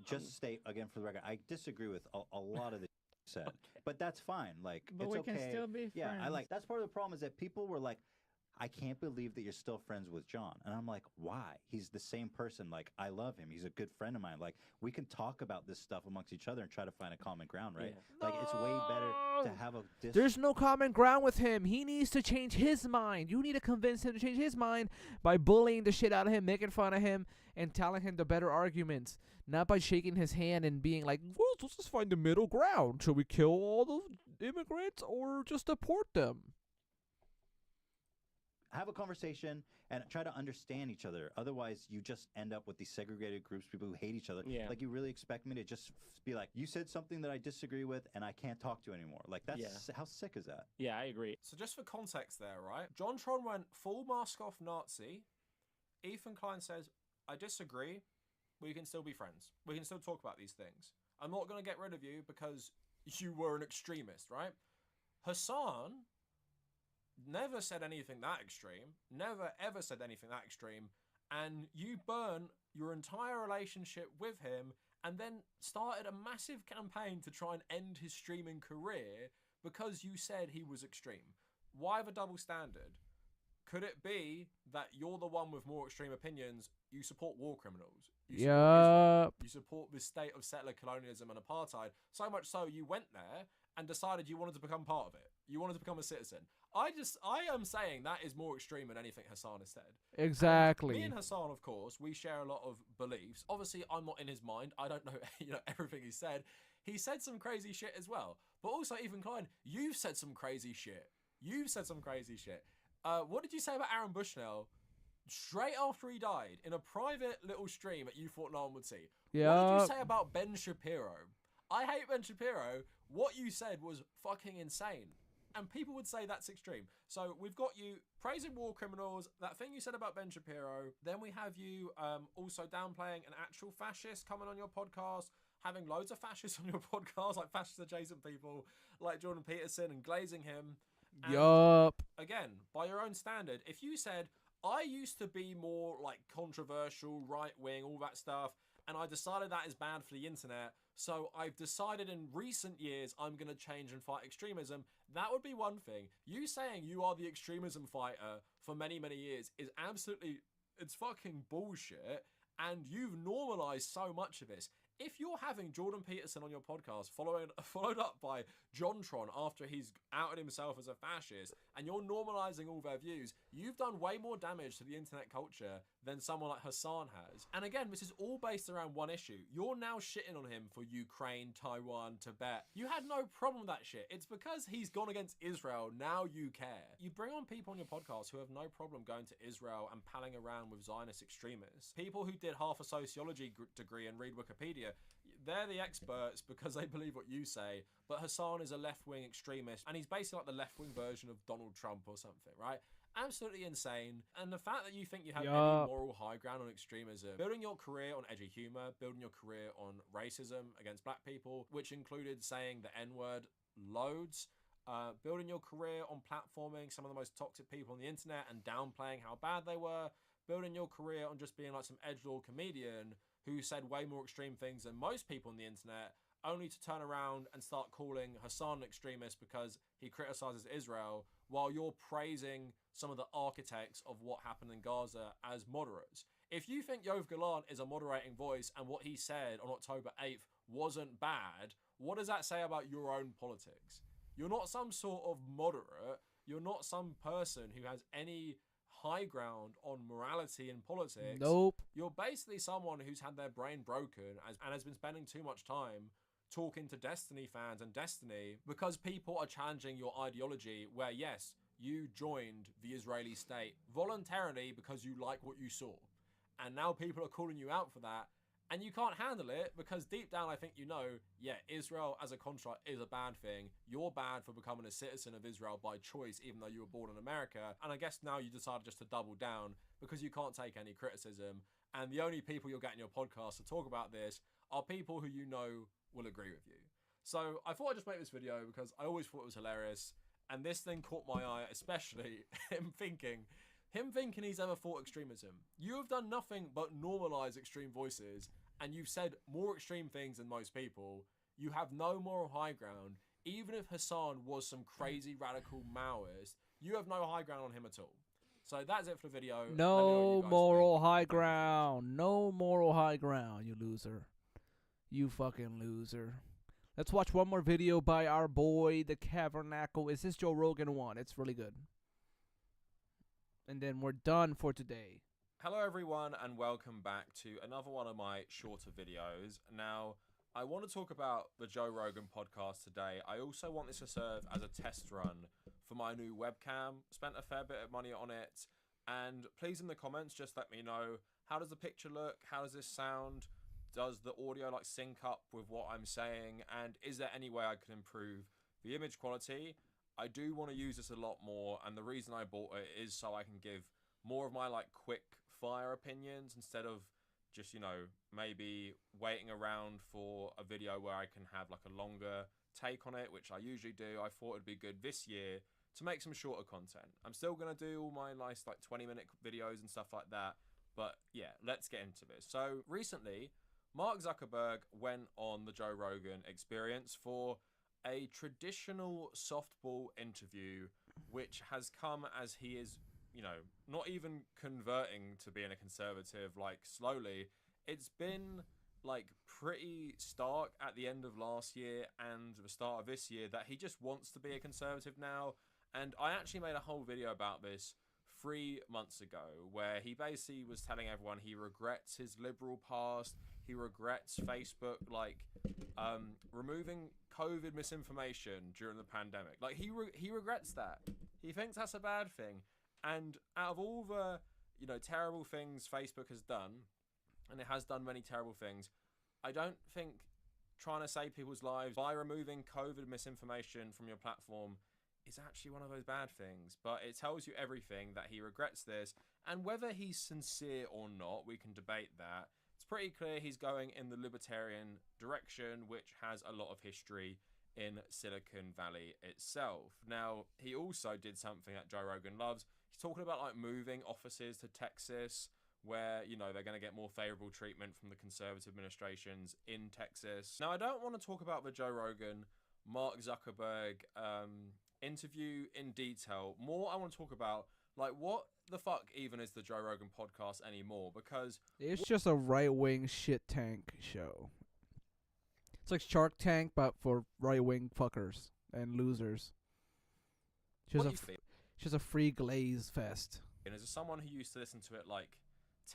just state again for the record, I disagree with a lot of the said, but that's fine. Like, but it's we okay. can still be yeah, friends. that's part of the problem is that people were like, I can't believe that you're still friends with John. And I'm like, why? He's the same person. Like, I love him. He's a good friend of mine. Like, we can talk about this stuff amongst each other and try to find a common ground, right? Yeah. Like, it's way better to have a There's no common ground with him. He needs to change his mind. You need to convince him to change his mind by bullying the shit out of him, making fun of him, and telling him the better arguments. Not by shaking his hand and being like, well, let's just find the middle ground. Shall we kill all the immigrants or just deport them? Have a conversation and try to understand each other. Otherwise, you just end up with these segregated groups, people who hate each other. Yeah. Like, you really expect me to just be like, you said something that I disagree with and I can't talk to you anymore. Like, that's how sick is that? Yeah, I agree. So just for context there, right? JonTron went full mask off Nazi. Ethan Klein says, I disagree. We can still be friends. We can still talk about these things. I'm not going to get rid of you because you were an extremist, right? Hassan never said anything that extreme. Never, ever said anything that extreme. And you burn your entire relationship with him and then started a massive campaign to try and end his streaming career because you said he was extreme. Why the double standard? Could it be that you're the one with more extreme opinions? You support war criminals. You support the state of settler colonialism and apartheid. So much so you went there and decided you wanted to become part of it. You wanted to become a citizen. I am saying that is more extreme than anything Hassan has said. Exactly. And me and Hassan, of course, we share a lot of beliefs. Obviously, I'm not in his mind. I don't know, everything he said. He said some crazy shit as well. But also, Ethan Klein, you've said some crazy shit. What did you say about Aaron Bushnell? Straight after he died, in a private little stream that you thought no one would see. Yeah. What did you say about Ben Shapiro? I hate Ben Shapiro. What you said was fucking insane. And people would say that's extreme. So we've got you praising war criminals, that thing you said about Ben Shapiro. Then we have you also downplaying an actual fascist coming on your podcast, having loads of fascists on your podcast, like fascist adjacent people like Jordan Peterson, and glazing him. And Yup. again, by your own standard, if you said, I used to be more like controversial, right-wing, all that stuff, and I decided that is bad for the internet, so I've decided in recent years I'm going to change and fight extremism, that would be one thing. You saying you are the extremism fighter for many, many years is absolutely, it's fucking bullshit, and you've normalized so much of this. If you're having Jordan Peterson on your podcast followed up by JonTron after he's outed himself as a fascist, and you're normalizing all their views, you've done way more damage to the internet culture than someone like Hassan has. And again, this is all based around one issue. You're now shitting on him for Ukraine, Taiwan, Tibet. You had no problem with that shit. It's because he's gone against Israel, now you care. You bring on people on your podcast who have no problem going to Israel and palling around with Zionist extremists. People who did half a sociology degree and read Wikipedia. They're the experts because they believe what you say, but Hassan is a left-wing extremist, and he's basically like the left-wing version of Donald Trump or something, right? Absolutely insane. And the fact that you think you have any moral high ground on extremism, building your career on edgy humor, building your career on racism against black people, which included saying the N-word loads, building your career on platforming some of the most toxic people on the internet and downplaying how bad they were, building your career on just being like some edgelord comedian who said way more extreme things than most people on the internet, only to turn around and start calling Hassan an extremist because he criticizes Israel, while you're praising some of the architects of what happened in Gaza as moderates. If you think Yoav Galan is a moderating voice and what he said on October 8th wasn't bad, what does that say about your own politics? You're not some sort of moderate. You're not some person who has any high ground on morality in politics. Nope. You're basically someone who's had their brain broken and has been spending too much time talking to Destiny fans and Destiny because people are challenging your ideology where, yes, you joined the Israeli state voluntarily because you like what you saw. And now people are calling you out for that. And you can't handle it because deep down I think you know, yeah, Israel as a construct is a bad thing. You're bad for becoming a citizen of Israel by choice, even though you were born in America. And I guess now you decided just to double down because you can't take any criticism. And the only people you'll get in your podcast to talk about this are people who you know will agree with you. So I thought I'd just make this video because I always thought it was hilarious. And this thing caught my eye, especially him thinking he's ever fought extremism. You have done nothing but normalize extreme voices, and you've said more extreme things than most people. You have no moral high ground. Even if Hassan was some crazy radical Maoist, you have no high ground on him at all. So that's it for the video. No moral high ground. No moral high ground, you loser. You fucking loser. Let's watch one more video by our boy, the Cavernacle. Is this Joe Rogan one? It's really good. And then we're done for today. Hello everyone and welcome back to another one of my shorter videos. Now, I want to talk about the Joe Rogan podcast today. I also want this to serve as a test run for my new webcam. Spent a fair bit of money on it. And please in the comments just let me know, how does the picture look? How does this sound? Does the audio like sync up with what I'm saying? And is there any way I could improve the image quality? I do want to use this a lot more, and the reason I bought it is so I can give more of my like quick fire opinions instead of just, you know, maybe waiting around for a video where I can have like a longer take on it, which I usually do. I thought it'd be good this year to make some shorter content. I'm still going to do all my nice like 20-minute videos and stuff like that, but yeah, let's get into this. So recently, Mark Zuckerberg went on the Joe Rogan Experience for a traditional softball interview, which has come as he is, you know, not even converting to being a conservative, like slowly. It's been like pretty stark at the end of last year and the start of this year that he just wants to be a conservative now. And I actually made a whole video about this 3 months ago, where he basically was telling everyone he regrets his liberal past. He regrets Facebook, like, removing COVID misinformation during the pandemic. Like, he regrets that. He thinks that's a bad thing. And out of all the, you know, terrible things Facebook has done, and it has done many terrible things, I don't think trying to save people's lives by removing COVID misinformation from your platform is actually one of those bad things. But it tells you everything that he regrets this. And whether he's sincere or not, we can debate that. It's pretty clear he's going in the libertarian direction, which has a lot of history in Silicon Valley itself. Now, he also did something that Joe Rogan loves. He's talking about like moving offices to Texas, where, you know, they're going to get more favorable treatment from the conservative administrations in Texas. Now, I don't want to talk about the Joe Rogan, Mark Zuckerberg interview in detail. More, I want to talk about, like, what the fuck even is the Joe Rogan podcast anymore? Because it's just a right-wing shit tank show. It's like Shark Tank, but for right-wing fuckers and losers. Just a free glaze fest. And as someone who used to listen to it like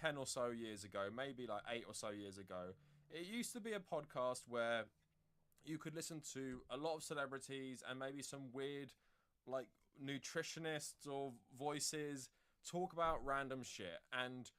10 or so years ago, maybe like 8 or so years ago, it used to be a podcast where you could listen to a lot of celebrities and maybe some weird like nutritionists or voices talk about random shit. And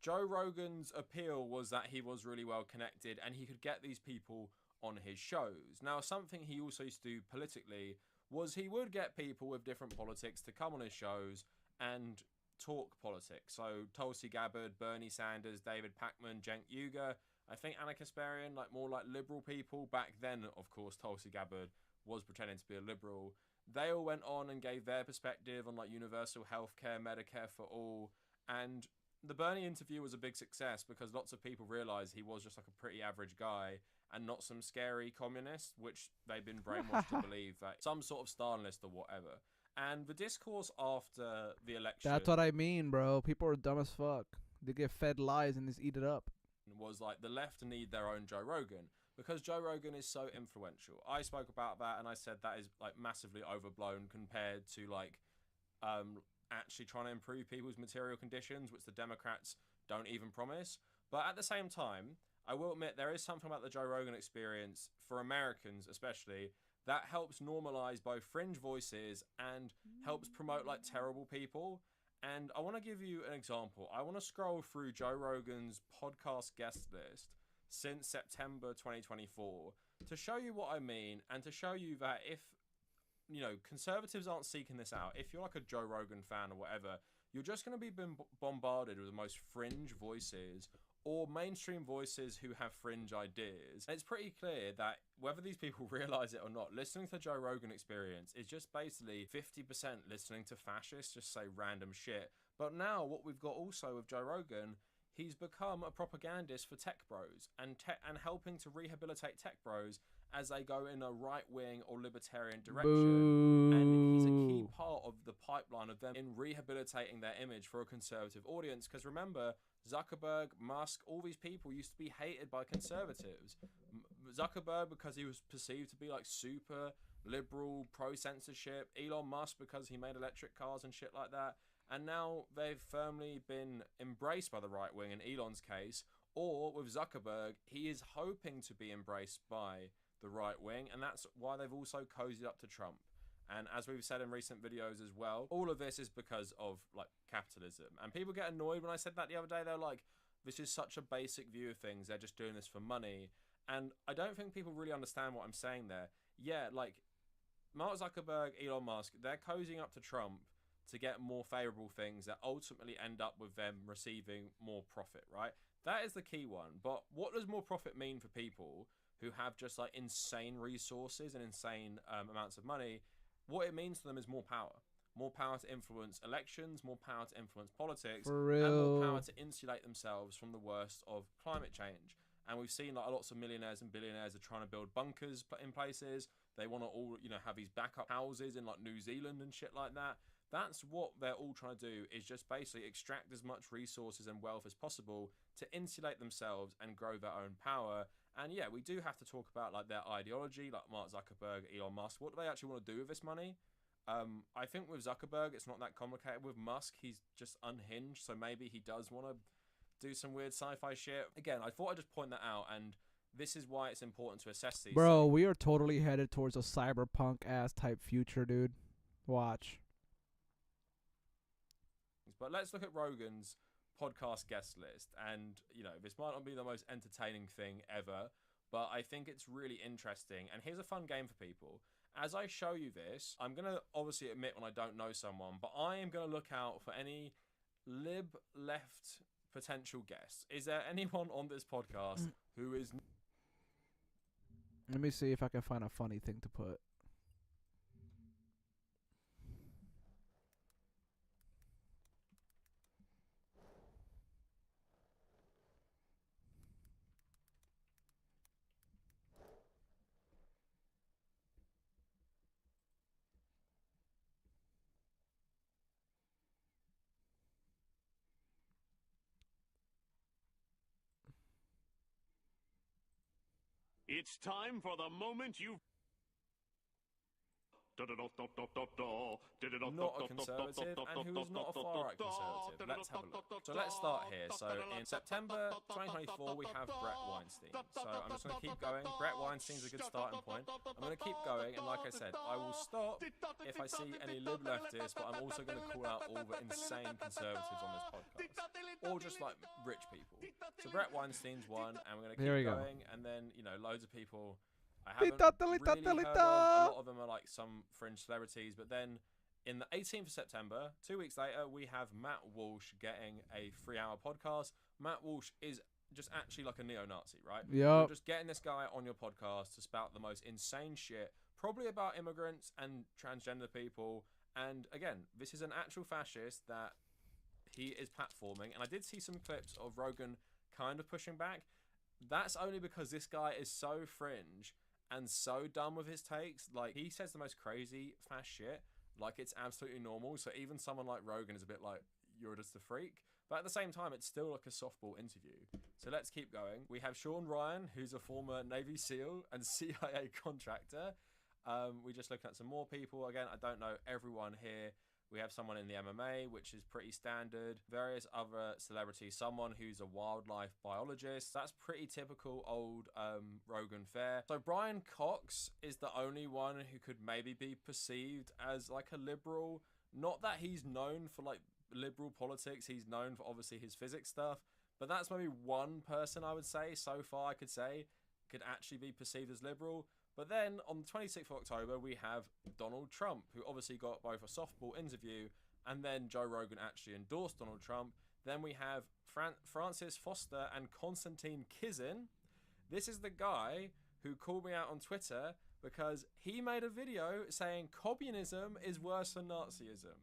Joe Rogan's appeal was that he was really well connected and he could get these people on his shows. Now, something he also used to do politically was he would get people with different politics to come on his shows and talk politics. So Tulsi Gabbard, Bernie Sanders, David Pacman, Cenk Uygur, I think Anna Kasparian, like more like liberal people. Back then, of course, Tulsi Gabbard was pretending to be a liberal. They all went on and gave their perspective on like universal healthcare, Medicare for all. And the Bernie interview was a big success because lots of people realized he was just like a pretty average guy and not some scary communist, which they've been brainwashed to believe that some sort of Stalinist or whatever. And the discourse after the election... That's what I mean, bro. People are dumb as fuck. They get fed lies and just eat it up. ...was like the left need their own Joe Rogan because Joe Rogan is so influential. I spoke about that and I said that is like massively overblown compared to like actually trying to improve people's material conditions, which the Democrats don't even promise. But at the same time, I will admit there is something about the Joe Rogan experience, for Americans especially, that helps normalize both fringe voices and helps promote like terrible people. And I want to give you an example. I want to scroll through Joe Rogan's podcast guest list since September 2024 to show you what I mean and to show you that if, you know, conservatives aren't seeking this out, if you're like a Joe Rogan fan or whatever, you're just going to be bombarded with the most fringe voices or mainstream voices who have fringe ideas. And it's pretty clear that whether these people realize it or not, listening to the Joe Rogan experience is just basically 50% listening to fascists just say random shit. But now what we've got also with Joe Rogan, he's become a propagandist for tech bros and helping to rehabilitate tech bros as they go in a right-wing or libertarian direction. Boo. And he's a key part of the pipeline of them in rehabilitating their image for a conservative audience. Because remember, Zuckerberg, Musk, all these people used to be hated by conservatives. Zuckerberg because he was perceived to be like super liberal, pro-censorship. Elon Musk because he made electric cars and shit like that. And now they've firmly been embraced by the right wing in Elon's case. Or with Zuckerberg, he is hoping to be embraced by the right wing, and that's why they've also cozied up to Trump. And as we've said in recent videos as well, all of this is because of like capitalism. And people get annoyed when I said that the other day. They're like, this is such a basic view of things. They're just doing this for money. And I don't think people really understand what I'm saying there. Yeah, like Mark Zuckerberg, Elon Musk, they're cozying up to Trump to get more favorable things that ultimately end up with them receiving more profit, right? That is the key one. But what does more profit mean for people who have just like insane resources and insane amounts of money? What it means to them is more power to influence elections, more power to influence politics, For real. and more power to insulate themselves from the worst of climate change. And we've seen like lots of millionaires and billionaires are trying to build bunkers in places. They want to all, you know, have these backup houses in like New Zealand and shit like that. That's what they're all trying to do, is just basically extract as much resources and wealth as possible to insulate themselves and grow their own power. And yeah, we do have to talk about like their ideology, like Mark Zuckerberg, Elon Musk. What do they actually want to do with this money? I think with Zuckerberg, it's not that complicated. With Musk, he's just unhinged, so maybe he does want to do some weird sci-fi shit. Again, I thought I'd just point that out, and this is why it's important to assess these Bro, things. we are totally headed towards a cyberpunk-ass type future, dude. Watch. But let's look at Rogan's podcast guest list. And, you know, this might not be the most entertaining thing ever, but I think it's really interesting. And here's a fun game for people. As I show you this, I'm going to obviously admit when I don't know someone, but I am going to look out for any left potential guests. Is there anyone on this podcast who is... Let me see if I can find a funny thing to put. It's time for the moment you've... Not a conservative and who is not a far-right conservative. Let's have a look. So let's start here. So in September 2024 we have Brett Weinstein. So I'm just going to keep going. Brett Weinstein's a good starting point. I'm going to keep going, and like I said, I will stop if I see any lib leftists, but I'm also going to call out all the insane conservatives on this podcast, or just like rich people. So Brett Weinstein's one, and we're going to keep going, and then, you know, loads of people I haven't really heard of. A lot of them are like some fringe celebrities. But then in the 18th of September, 2 weeks later, we have Matt Walsh getting a 3-hour podcast. Matt Walsh is just actually like a neo-Nazi, right? Yep. You're just getting this guy on your podcast to spout the most insane shit, probably about immigrants and transgender people. And again, this is an actual fascist that he is platforming, and I did see some clips of Rogan kind of pushing back. That's only because this guy is so fringe and so dumb with his takes. Like, he says the most crazy, fast shit, like it's absolutely normal. So even someone like Rogan is a bit like, you're just a freak. But at the same time, it's still like a softball interview. So let's keep going. We have Sean Ryan, who's a former Navy SEAL and CIA contractor. We're just looking at some more people. Again, I don't know everyone here. We have someone in the MMA, which is pretty standard. Various other celebrities. Someone who's a wildlife biologist. That's pretty typical old Rogan fare. So Brian Cox is the only one who could maybe be perceived as like a liberal. Not that he's known for like liberal politics. He's known for obviously his physics stuff. But that's maybe one person I would say so far I could say could actually be perceived as liberal. But then on the 26th of October, we have Donald Trump, who obviously got both a softball interview and then Joe Rogan actually endorsed Donald Trump. Then we have Francis Foster and Konstantin Kizin. This is the guy who called me out on Twitter because he made a video saying communism is worse than Nazism.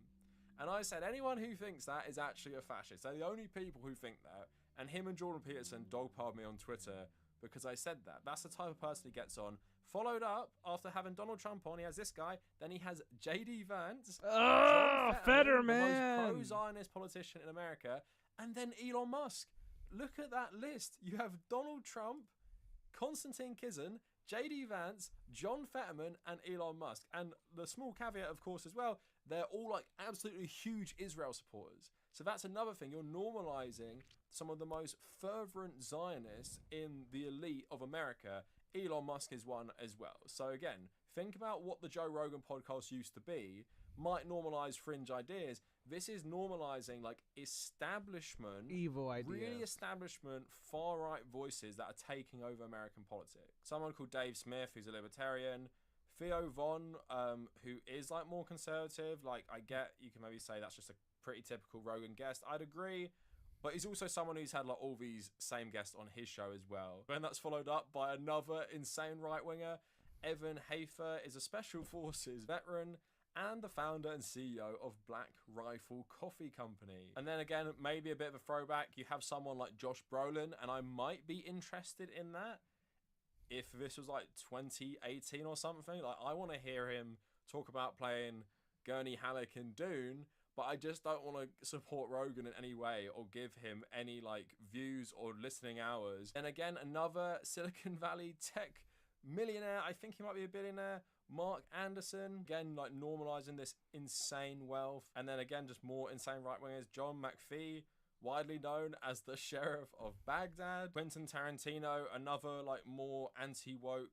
And I said, anyone who thinks that is actually a fascist. They're the only people who think that. And him and Jordan Peterson dogpiled me on Twitter because I said that. That's the type of person he gets on. Followed up, after having Donald Trump on, he has this guy. Then he has J.D. Vance. Oh, Fetterman. The most pro-Zionist politician in America. And then Elon Musk. Look at that list. You have Donald Trump, Konstantin Kizin, J.D. Vance, John Fetterman, and Elon Musk. And the small caveat, of course, as well, they're all like absolutely huge Israel supporters. So that's another thing. You're normalizing some of the most fervent Zionists in the elite of America. Elon Musk is one as well. So again, think about what the Joe Rogan podcast used to be. Might normalize fringe ideas. This is normalizing like establishment, evil ideas, really establishment far-right voices that are taking over American politics. Someone called Dave Smith, who's a libertarian. Theo Von, who is like more conservative. Like, I get, you can maybe say that's just a pretty typical Rogan guest. I'd agree. But he's also someone who's had like all these same guests on his show as well. And that's followed up by another insane right-winger. Evan Hafer is a Special Forces veteran and the founder and CEO of Black Rifle Coffee Company. And then again, maybe a bit of a throwback, you have someone like Josh Brolin, and I might be interested in that. If this was like 2018 or something, like I want to hear him talk about playing Gurney Halleck in Dune, but I just don't want to support Rogan in any way or give him any like views or listening hours. And again, another Silicon Valley tech millionaire, I think he might be a billionaire, Mark Anderson, again like normalizing this insane wealth. And then again, just more insane right-wingers, John McPhee, widely known as the Sheriff of Baghdad. Quentin Tarantino, another like more anti-woke,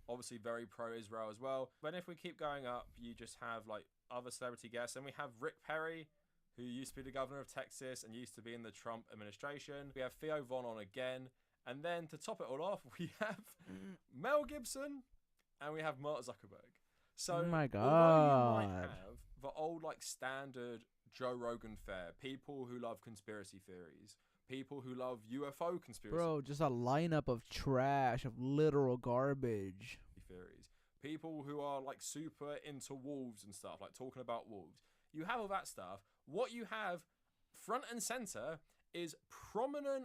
obviously very pro-Israel as well. But if we keep going up, you just have like other celebrity guests. And we have Rick Perry, who used to be the governor of Texas and used to be in the Trump administration. We have Theo Von on again. And then to top it all off, we have Mel Gibson and we have Mark Zuckerberg. So oh my God. Although you might have the old like standard Joe Rogan fare, people who love conspiracy theories, people who love UFO conspiracy Bro, just a lineup of trash, of literal garbage theories, people who are like super into wolves and stuff, like talking about wolves. You have all that stuff. What you have front and center is prominent,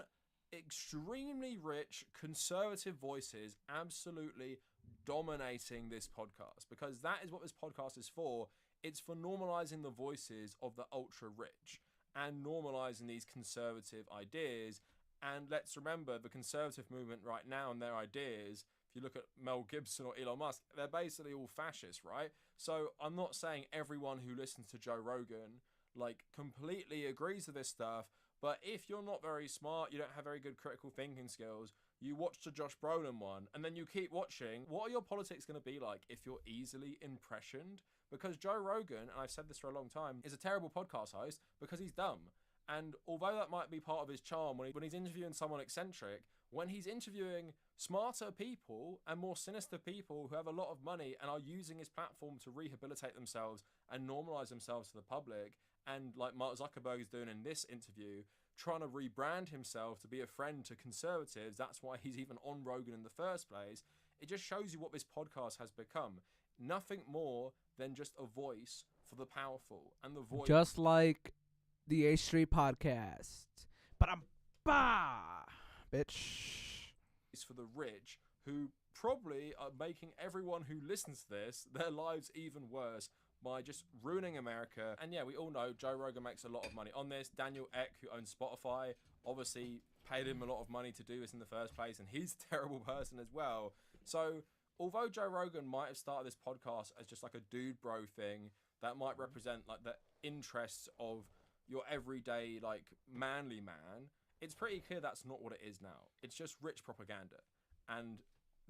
extremely rich conservative voices absolutely dominating this podcast, because that is what this podcast is for. It's for normalizing the voices of the ultra rich and normalizing these conservative ideas. And let's remember, the conservative movement right now and their ideas, if you look at Mel Gibson or Elon Musk, they're basically all fascists, right? So I'm not saying everyone who listens to Joe Rogan like completely agrees with this stuff, but if you're not very smart, you don't have very good critical thinking skills, you watch the Josh Brolin one and then you keep watching, what are your politics going to be like if you're easily impressioned? Because Joe Rogan, and I've said this for a long time, is a terrible podcast host because he's dumb. And although that might be part of his charm when he's interviewing someone eccentric, when he's interviewing smarter people and more sinister people who have a lot of money and are using his platform to rehabilitate themselves and normalize themselves to the public, and like Mark Zuckerberg is doing in this interview, trying to rebrand himself to be a friend to conservatives, that's why he's even on Rogan in the first place. It just shows you what this podcast has become. Nothing more than just a voice for the powerful, and the voice just like the A Street Podcast. Ba-dum-ba, bitch. It's for the rich who probably are making everyone who listens to this their lives even worse by just ruining America. And yeah, we all know Joe Rogan makes a lot of money on this. Daniel Eck, who owns Spotify, obviously paid him a lot of money to do this in the first place, and he's a terrible person as well. So although Joe Rogan might have started this podcast as just like a dude bro thing that might represent like the interests of your everyday like manly man, it's pretty clear that's not what it is now. It's just rich propaganda, and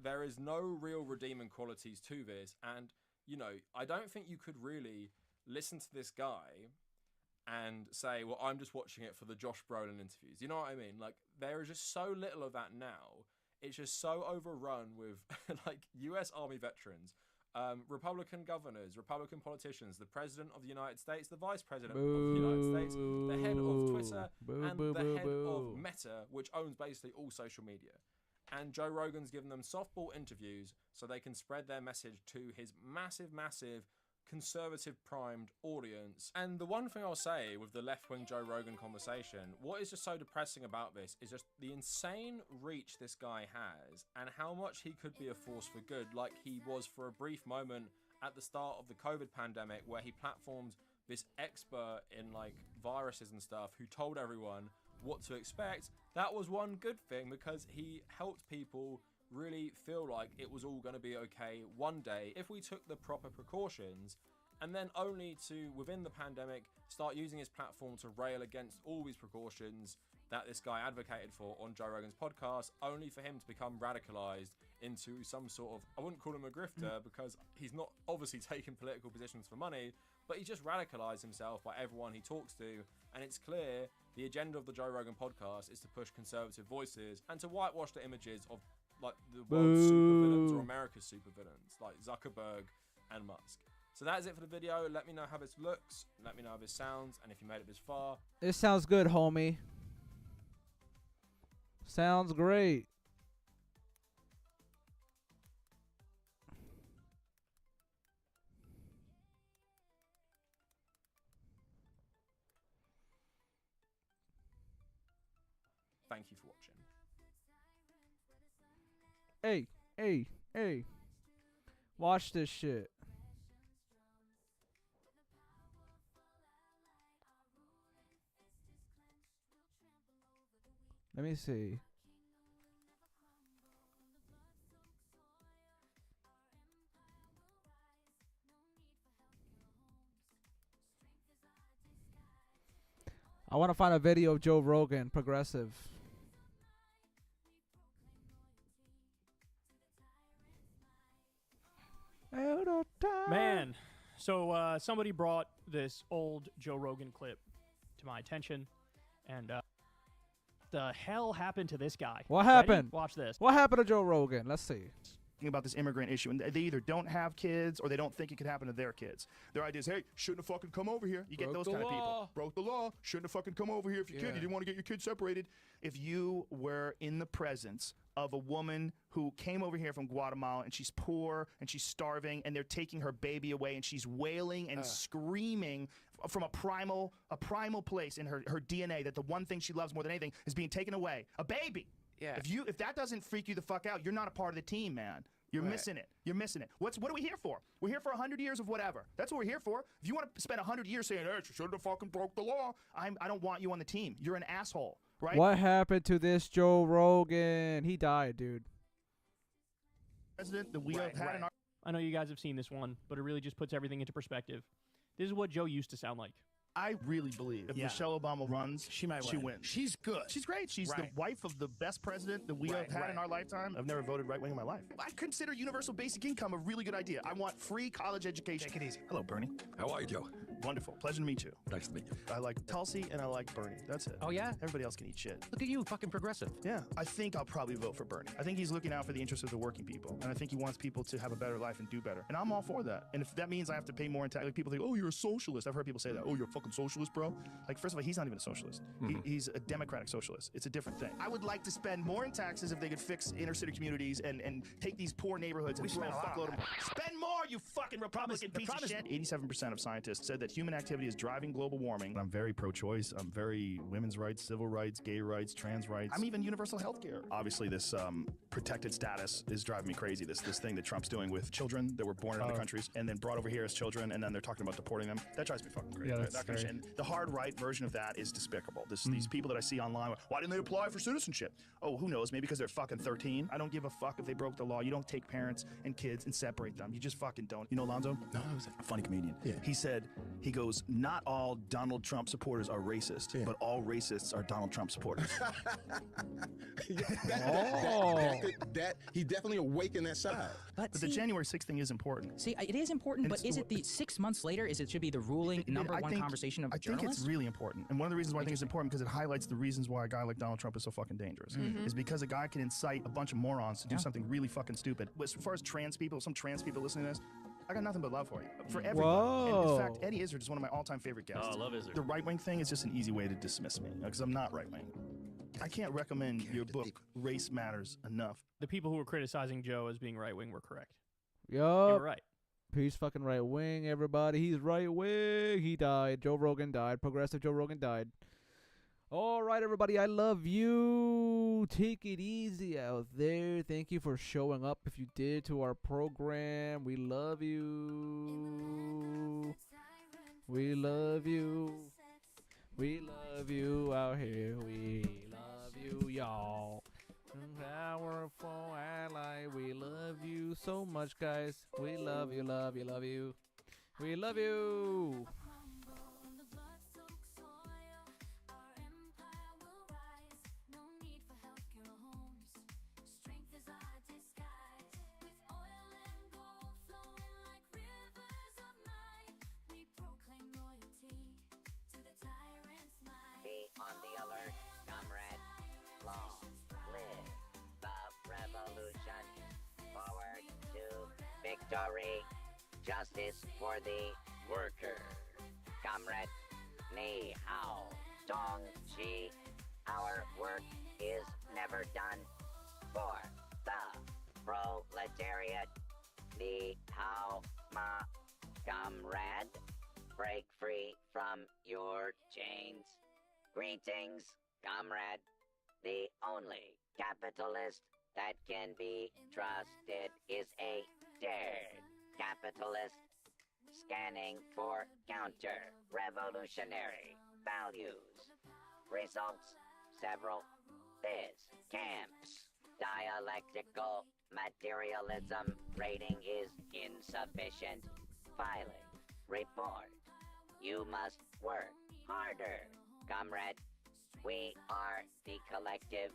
there is no real redeeming qualities to this. And you know, I don't think you could really listen to this guy and say, well, I'm just watching it for the Josh Brolin interviews. You know what I mean? Like, there is just so little of that now. It's just so overrun with like US Army veterans, Republican governors, Republican politicians, the President of the United States, the Vice President of the United States, the head of Twitter, and the head of Meta, which owns basically all social media. And Joe Rogan's given them softball interviews so they can spread their message to his massive, massive conservative primed audience. And the one thing I'll say with the left-wing Joe Rogan conversation, what is just so depressing about this is just the insane reach this guy has and how much he could be a force for good, like he was for a brief moment at the start of the COVID pandemic, where he platformed this expert in like viruses and stuff who told everyone what to expect. That was one good thing, because he helped people really feel like it was all going to be okay one day if we took the proper precautions, and then only to, within the pandemic, start using his platform to rail against all these precautions that this guy advocated for on Joe Rogan's podcast, only for him to become radicalized into some sort of, I wouldn't call him a grifter because he's not obviously taking political positions for money, but he just radicalized himself by everyone he talks to. And it's clear the agenda of the Joe Rogan podcast is to push conservative voices and to whitewash the images of like the world's supervillains or America's supervillains like Zuckerberg and Musk. So that is it for the video. Let me know how this looks, let me know how this sounds, and if you made it this far. It sounds good, homie. Sounds great. Thank you for watching. Hey, hey, hey. Watch this shit. Let me see. I want to find a video of Joe Rogan, progressive. Man, so somebody brought this old Joe Rogan clip to my attention, and the hell happened to this guy? What happened? Ready? Watch this. What happened to Joe Rogan? Let's see. About this immigrant issue, and they either don't have kids or they don't think it could happen to their kids. Their idea is, hey, shouldn't have fucking come over here. You get those kind of people. Broke the law. Shouldn't have fucking come over here if you could. You didn't want to get your kids separated. If you were in the presence of a woman who came over here from Guatemala and she's poor and she's starving and they're taking her baby away and she's wailing and screaming from a primal place in her DNA that the one thing she loves more than anything is being taken away, a baby. Yeah. If that doesn't freak you the fuck out, you're not a part of the team, man. You're missing it. You're missing it. What are we here for? We're here for 100 years of whatever. That's what we're here for. If you want to spend 100 years saying, hey, you shouldn't have fucking broke the law, I don't want you on the team. You're an asshole, right? What happened to this Joe Rogan? He died, dude. President that we have had in our... I know you guys have seen this one, but it really just puts everything into perspective. This is what Joe used to sound like. I really believe if Michelle Obama runs, she wins. She's good. She's great. She's the wife of the best president that we have had in our lifetime. I've never voted right-wing in my life. I consider universal basic income a really good idea. I want free college education. Take it easy. Hello, Bernie. How are you, Joe? Wonderful. Pleasure to meet you. Nice to meet you. I like Tulsi and I like Bernie. That's it. Oh, yeah? Everybody else can eat shit. Look at you, fucking progressive. Yeah. I think I'll probably vote for Bernie. I think he's looking out for the interests of the working people. And I think he wants people to have a better life and do better. And I'm all for that. And if that means I have to pay more in tax, like people think, oh, you're a socialist. I've heard people say that. Oh, you're a fucking socialist, bro. Like, first of all, he's not even a socialist. He's a democratic socialist. It's a different thing. I would like to spend more in taxes if they could fix inner city communities and take these poor neighborhoods and throw a fuckload of... Spend more, you fucking Republican piece of shit. 87% of scientists said that human activity is driving global warming. I'm very pro-choice. I'm very women's rights, civil rights, gay rights, trans rights. I'm even universal health care. Obviously, this protected status is driving me crazy. This thing that Trump's doing with children that were born in other countries and then brought over here as children, and then they're talking about deporting them. That drives me fucking crazy. Yeah, that's That kind of shit. And the hard right version of that is despicable. These people that I see online, why didn't they apply for citizenship? Oh, who knows? Maybe because they're fucking 13. I don't give a fuck if they broke the law. You don't take parents and kids and separate them. You just fucking don't. You know Lonzo? No, I was a funny comedian. Yeah. He goes, not all Donald Trump supporters are racist, but all racists are Donald Trump supporters. He definitely awakened that side. But the January 6th thing is important. See, it is important, but is it the 6 months later? Is it should be the ruling number one conversation of journalists? I think it's really important. And one of the reasons why I think it's important because it highlights the reasons why a guy like Donald Trump is so fucking dangerous. Is because a guy can incite a bunch of morons to do something really fucking stupid. As far as trans people, some trans people listening to this, I got nothing but love for you. For everybody. And in fact, Eddie Izzard is one of my all-time favorite guests. Oh, I love Izzard. The right-wing thing is just an easy way to dismiss me because I'm not right-wing. I can't recommend your book, Race Matters, enough. The people who were criticizing Joe as being right-wing were correct. Yup. They were right. He's fucking right wing, everybody. He's right wing. He died. Joe Rogan died. Progressive Joe Rogan died. All right, everybody. I love you. Take it easy out there. Thank you for showing up if you did to our program. We love you. We love you. We love you out here. We love you, y'all. Powerful ally. We love you so much, guys. We love you, love you, love you. We love you. Be on the alert, comrade. Long live the revolution. Forward to victory. Justice for the worker. Comrade, ni hao, dong chi. Our work is never done. For the proletariat. Ni hao ma. Comrade, break free from your chains. Greetings, comrade. The only capitalist that can be trusted is a dared capitalist scanning for counter-revolutionary values. Results, several. This camps. Dialectical materialism rating is insufficient. Filing. Report. You must work harder, comrade. We are the collective.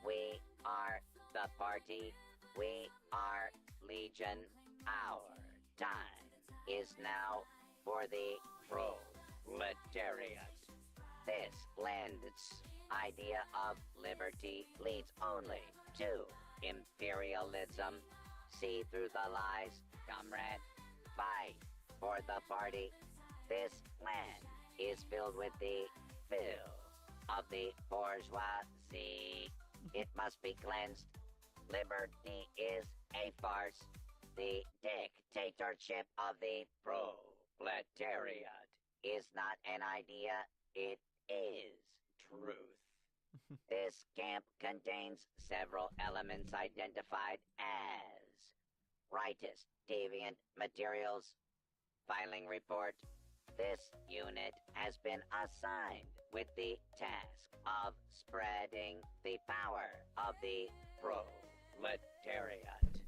We are the party. We are Legion. Our time is now for the proletariat. This land's idea of liberty leads only to imperialism. See through the lies, comrade. Fight for the party. This land is filled with the filth of the bourgeoisie. It must be cleansed. Liberty is a farce. The dictatorship of the proletariat is not an idea, it is truth. This camp contains several elements identified as rightist, deviant materials. Filing report. This unit has been assigned with the task of spreading the power of the proletariat.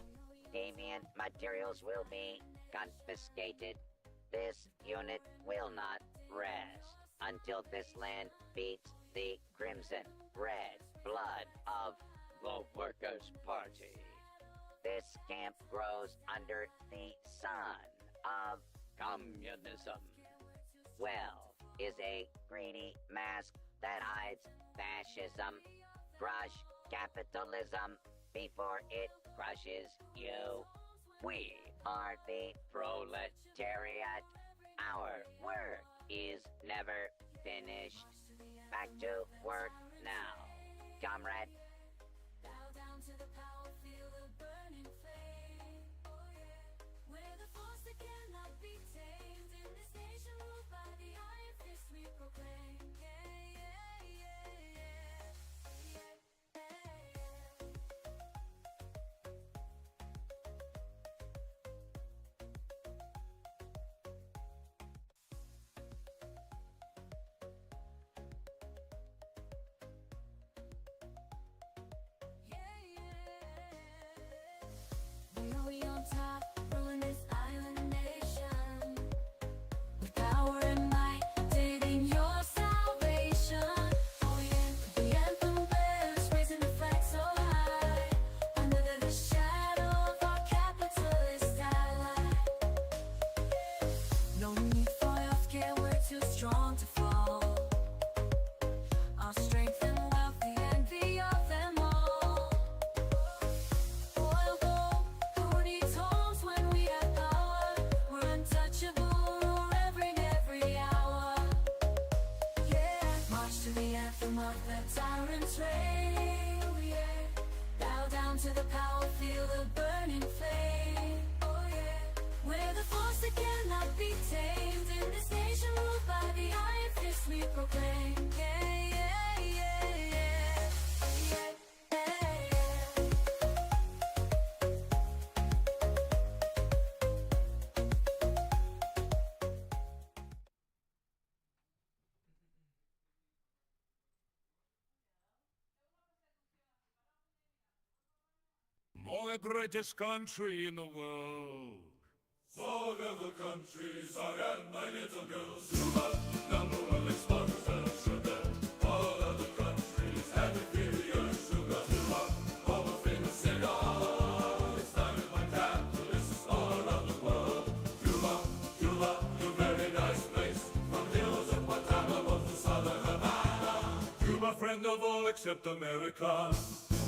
Deviant materials will be confiscated. This unit will not rest until this land beats the crimson red blood of the Workers' Party. This camp grows under the sun of communism. Wealth is a greedy mask that hides fascism. Crush capitalism before it crushes you. We are the proletariat. Our work is never finished. Back to work now, comrade. Bow down to the power, feel the burning flame. Oh yeah, we're the force that cannot be tamed in this nation ruled by We on top, ruling this island nation. With power and might, dating your salvation. Oh yeah, the anthem bears, raising the flag so high. Under the shadow of our capitalist ally. No need for your fear, we're too strong to fall. Our strength and wealth, the envy of them all. Oil gold, who needs homes when we have power? We're untouchable, reverend every hour. Yeah, march to the anthem of the tyrant's reign. Oh yeah, bow down to the power, feel the burning flame. Oh yeah, we're the force that cannot be tamed. In this nation ruled by the iron fist we proclaim. Yeah, yeah, yeah, yeah, yeah, yeah. More the greatest country in the world. All of the countries are at my little girls. Cuba, number one exporter of sugar. All of the countries have inferior sugar. Cuba, home of famous cigar. It's time in my capitalists all around the world. Cuba, Cuba, a very nice place. From the hills of Guantanamo to southern Havana. Cuba, friend of all except America.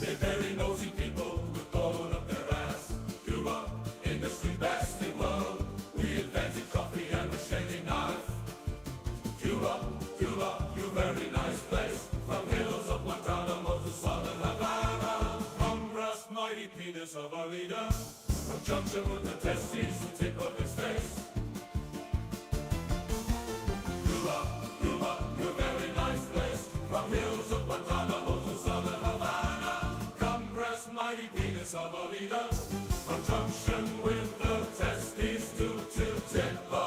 They're very nosy people with gold up their ass. Cuba, industry best in world. We invented coffee and the shaving knife. Cuba, Cuba, you very nice place. From hills of Guantanamo to southern Havana. Congress, mighty penis of our leader. From junction with the testes to tip of his face. Cuba, Cuba, you very nice place. From hills of Guantanamo to southern Havana. Congress, mighty penis of a leader. From junction with the testes to tip of